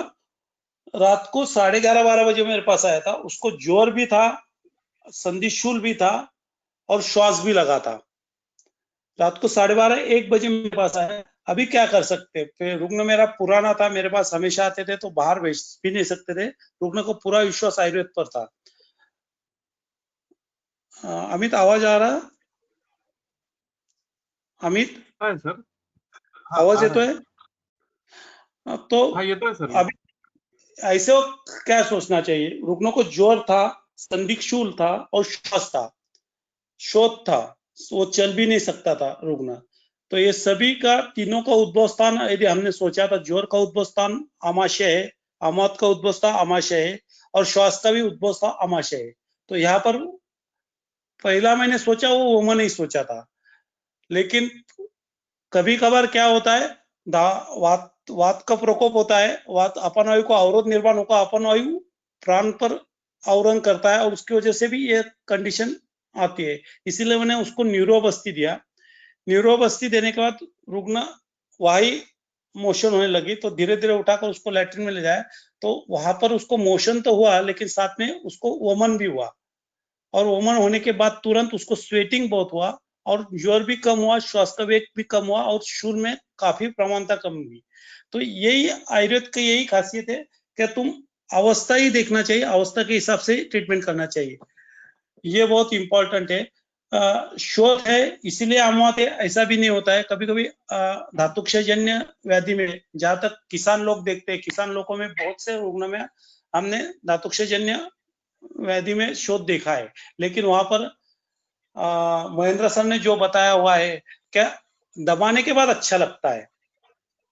रात को 11:30-12 बजे मेरे पास आया था। उसको ज्वर भी था, संधिशूल भी था और श्वास भी लगा था। रात को 12:30-1 बजे मेरे पास आया। अभी क्या कर सकते? फिर रुग्ण मेरा पुराना था, मेरे पास हमेशा आते थे, तो बाहर भेज भी नहीं सकते थे। रुग्ण को पूरा विश्वास आयुर्वेद पर था। अमित, आवाज आ रहा? अमित, हाँ सर, आवाज येतोय? तो हाँ ये तो है सर। अभी ऐसे क्या सोचना चाहिए? रुग्ण को ज्वर था, संधिशूल था और श्वास था, शोथ था, वो चल भी नहीं सकता था रुग्ण। तो ये सभी का, तीनों का उद्भव स्थान यदि हमने सोचा था, ज्वर का उद्भव स्थान आमाशय है, आमात का उद्भव स्थान आमाशय है और श्वास का भी उद्भव स्थान आमाशय है। तो यहाँ पर पहला मैंने सोचा वो वमन नहीं सोचा था। लेकिन कभी कभार क्या होता है, वात का प्रकोप होता है। वात अपन वायु को अवरोध निर्माण होगा, अपन वायु प्राण पर आवरण करता है और उसकी वजह से भी ये कंडीशन आती है। इसीलिए मैंने उसको न्यूरोबस्ती दिया। न्यूरोबस्ती देने के बाद रुग्ण वाही मोशन होने लगी, तो धीरे धीरे उठाकर उसको लैट्रिन में ले जाया। तो वहां पर उसको मोशन तो हुआ, लेकिन साथ में उसको वमन भी हुआ। और वमन होने के बाद तुरंत उसको स्वेटिंग बहुत हुआ और ज्वर भी कम हुआ, श्वास का वेग भी कम हुआ और शूल में काफी प्रमाणता कम हुई। तो यही आयुर्वेद की यही खासियत है कि तुम अवस्था ही देखना चाहिए, अवस्था के हिसाब से ट्रीटमेंट करना चाहिए। ये बहुत इंपॉर्टेंट है। शोथ है इसीलिए आमवात है, ऐसा भी नहीं होता है। कभी कभी धातुक्षयजन्य व्याधि में, जहां तक किसान लोग देखते हैं, किसान लोगों में बहुत से रुग्ण में हमने धातुक्षयजन्य व्याधि में शोथ देखा है। लेकिन वहां पर महेंद्र सर ने जो बताया हुआ है, क्या दबाने के बाद अच्छा लगता है।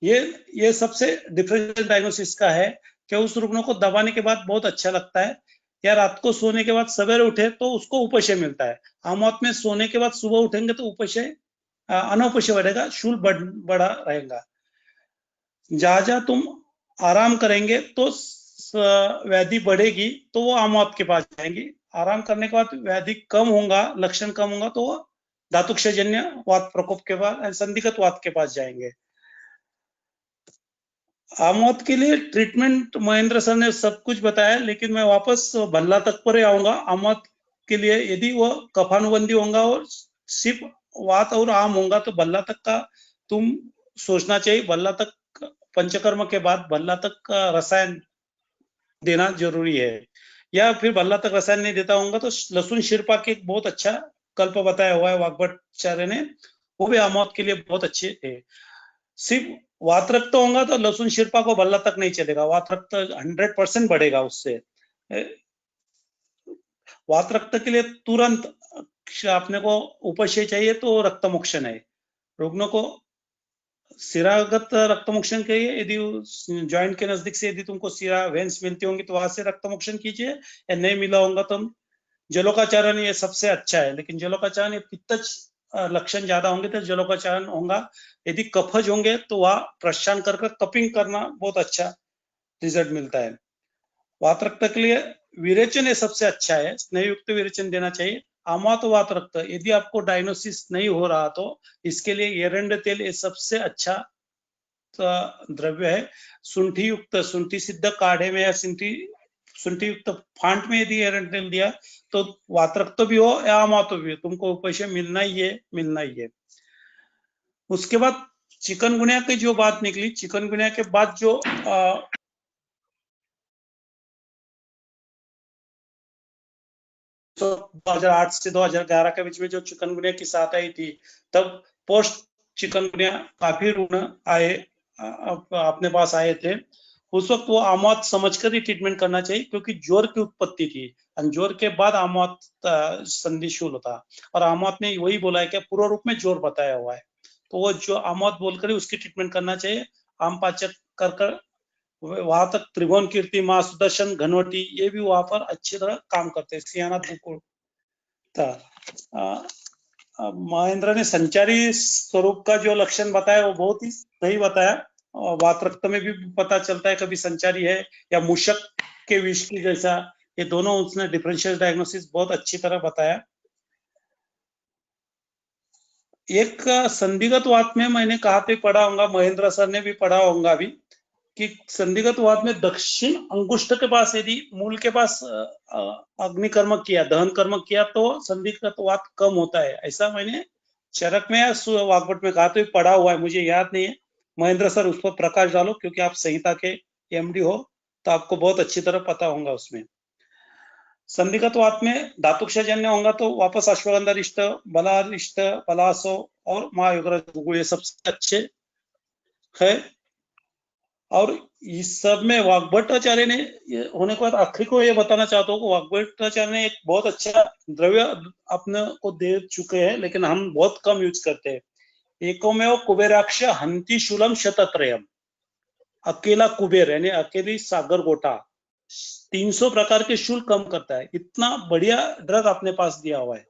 ये सबसे डिफरेंशियल डायग्नोसिस का है कि उस रुग्ण को दबाने के बाद बहुत अच्छा लगता है। या रात को सोने के बाद सवेरे उठे तो उसको उपशय मिलता है। आमोत में सोने के बाद सुबह उठेंगे तो उपशय अनौपशय बढ़ेगा, शूल बढ़ा रहेगा। जहां तुम आराम करेंगे तो व्याधि बढ़ेगी तो वो आमोत के पास जाएंगी। आराम करने के बाद व्याधि कम होगा, लक्षण कम होगा तो वो धातुक्षयजन्य वात प्रकोप के बाद संदिग्ध वात के पास जाएंगे। आमोद के लिए ट्रीटमेंट महेंद्र सर ने सब कुछ बताया, लेकिन मैं वापस भल्ला तक पर ही आऊंगा। आमोद के लिए यदि वो कफानुबंदी होगा और सिर्फ वात और आम होगा तो भल्ला तक का तुम सोचना चाहिए। भल्ला तक पंचकर्म के बाद भल्ला तक का रसायन देना जरूरी है, या फिर भल्ला तक रसायन नहीं देता होगा तो लहसुन शिरपा के एक बहुत अच्छा कल्प बताया हुआ है वाग्भटाचार्य ने, वो भी आमोद के लिए बहुत अच्छे थे। सिर्फ वात रक्त होगा तो लहसुन शिरपा को भल्ला तक नहीं चलेगा, वात रक्त 100% बढ़ेगा उससे। वात रक्त के लिए तुरंत अपने को उपशय चाहिए तो रक्त मोक्षण है। रुग्णों को सिरागत रक्त मोक्षण के लिए यदि जॉइंट के नजदीक से यदि तुमको सिरा वेंस मिलती होंगी तो वहां से रक्त मोक्षण कीजिए, या नहीं मिला होगा तो जलोकाचारण ये सबसे अच्छा है। लेकिन जलोकाचारण पित्तज लक्षण ज्यादा होंगे तो जलोकाचारण होगा। यदि कफज होंगे तो वह प्रशान कर कपिंग करना बहुत अच्छा रिजल्ट मिलता है। वात रक्त के लिए विरेचन ये सबसे अच्छा है, स्नेहयुक्त विरेचन देना चाहिए। आमात वात रक्त यदि आपको डायग्नोसिस नहीं हो रहा तो इसके लिए एरंड तेल ये सबसे अच्छा द्रव्य है। शुंठी युक्त, शुंठी सिद्ध काढ़े में या शुंठी युक्त फांट में यदि एरंड तेल दिया तो वात रक्त भी हो या आमात भी हो, तुमको उपशय मिलना ही है, मिलना ही है। उसके बाद चिकनगुनिया की जो बात निकली, चिकनगुनिया के बाद जो 2008 से 2011 के बीच में जो चिकनगुनिया की साथ आई थी, तब पोस्ट चिकनगुनिया काफी रुग्ण आए अपने पास आए थे। उस वक्त वो आमोद समझकर ही ट्रीटमेंट करना चाहिए, क्योंकि ज्वर की उत्पत्ति थी और ज्वर के बाद आमोद संधिशूल होता, और आमोद ने वही बोला है कि पूर्व रूप में ज्वर बताया हुआ है, तो वो जो आमोद बोलकर ही उसकी ट्रीटमेंट करना चाहिए। आम पाचक कर वहां तक त्रिभुवन कीर्ति, माँ सुदर्शन, घनवटी ये भी वहां पर अच्छी तरह काम करते हैं। सियानाथ मुकुल महेंद्र ने संचारी स्वरूप का जो लक्षण बताया वो बहुत ही सही बताया। वात रक्त में भी पता चलता है कभी संचारी है या मूषक के विष की जैसा, ये दोनों उसने डिफरेंशियल डायग्नोसिस बहुत अच्छी तरह बताया। एक संदिग्ध वात में मैंने कहा तो पढ़ा होगा, महेंद्र सर ने भी पढ़ा होगा अभी, कि संदिग्ध वात में दक्षिण अंगुष्ठ के पास यदि मूल के पास अग्निकर्म किया, दहन कर्म किया तो संदिग्ध वात कम होता है। ऐसा मैंने चरक में या वाग्भट में कहा तो पढ़ा हुआ है, मुझे याद नहीं है। महेंद्र सर उस पर प्रकाश डालो, क्योंकि आप संहिता के एमडी हो तो आपको बहुत अच्छी तरह पता होगा उसमें। संदिग्ध वात में धातुक्षयजन्य होगा तो वापस अश्वगंधारिष्ट, बलारिष्ट, बलासो और महायोगराज ये सबसे अच्छे है। और इस सब में वाग्भटाचार्य ने होने के बाद आखिरी को ये बताना चाहता हूँ कि वाग्भटाचार्य ने एक बहुत अच्छा द्रव्य अपने को दे चुके हैं, लेकिन हम बहुत कम यूज करते हैं। एकोमेव कुबेराक्ष हंति शूलम शतत्रयम, अकेला कुबेर यानी अकेली सागर गोटा 300 प्रकार के शूल कम करता है। इतना बढ़िया ड्रग अपने पास दिया हुआ है,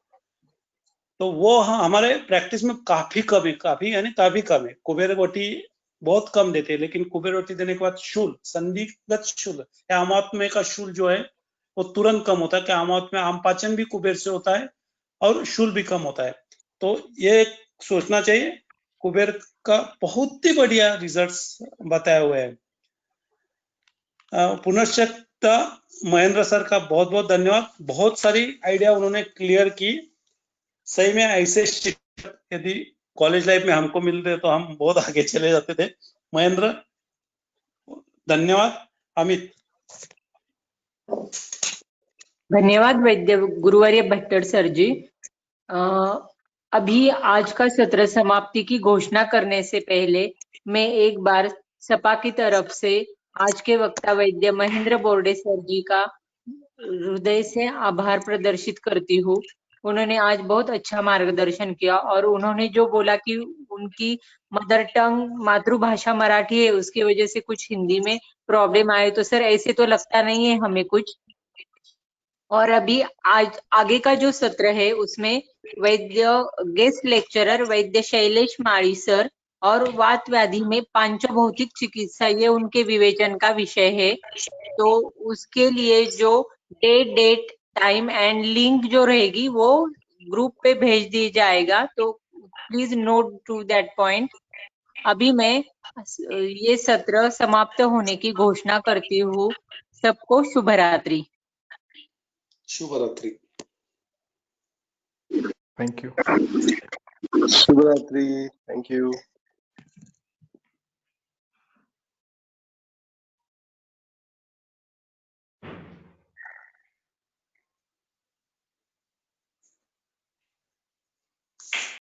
तो वो हमारे प्रैक्टिस में काफी कम है, काफी यानी काफी कम है। कुबेर गोटी बहुत कम देते हैं, लेकिन कुबेर रोटी देने के बाद शूल, संदिग्ध शूल या आमात्म्य का शूल जो है वो तुरंत कम होता है, कि आमात्म्य आम पाचन भी कुबेर से होता है और शूल भी कम होता है। तो ये सोचना चाहिए, कुबेर का बहुत ही बढ़िया रिजल्ट्स बताए हुए हैं। पुनश्च महेंद्र सर का बहुत बहुत धन्यवाद, बहुत सारी आइडिया उन्होंने क्लियर की। सही में ऐसे शिक्षक यदि कॉलेज लाइफ में हमको मिलते तो हम बहुत आगे चले जाते थे। महेंद्र धन्यवाद। अमित धन्यवाद वैद्य गुरुवर्य भट्टर सर जी। अभी आज का सत्र समाप्ति की घोषणा करने से पहले मैं एक बार सपा की तरफ से आज के वक्ता वैद्य महेंद्र बोर्डे सर जी का हृदय से आभार प्रदर्शित करती हूँ। उन्होंने आज बहुत अच्छा मार्गदर्शन किया, और उन्होंने जो बोला कि उनकी मदर टंग मातृभाषा मराठी है, उसकी वजह से कुछ हिंदी में प्रॉब्लम आए, तो सर ऐसे तो लगता नहीं है हमें कुछ। और अभी आज आगे का जो सत्र है उसमें वैद्य गेस्ट लेक्चरर वैद्य शैलेश माळी सर और वात व्याधि में पांचों भौतिक चिकित्सा ये उनके विवेचन का विषय है। तो उसके लिए जो डेट टाइम एंड लिंक जो रहेगी वो ग्रुप पे भेज दी जाएगा, तो please note to that point. अभी मैं ये सत्र समाप्त होने की घोषणा करती हूँ। सबको शुभ रात्रि। शुभ रात्रि। Thank you. शुभ रात्रि। Thank you.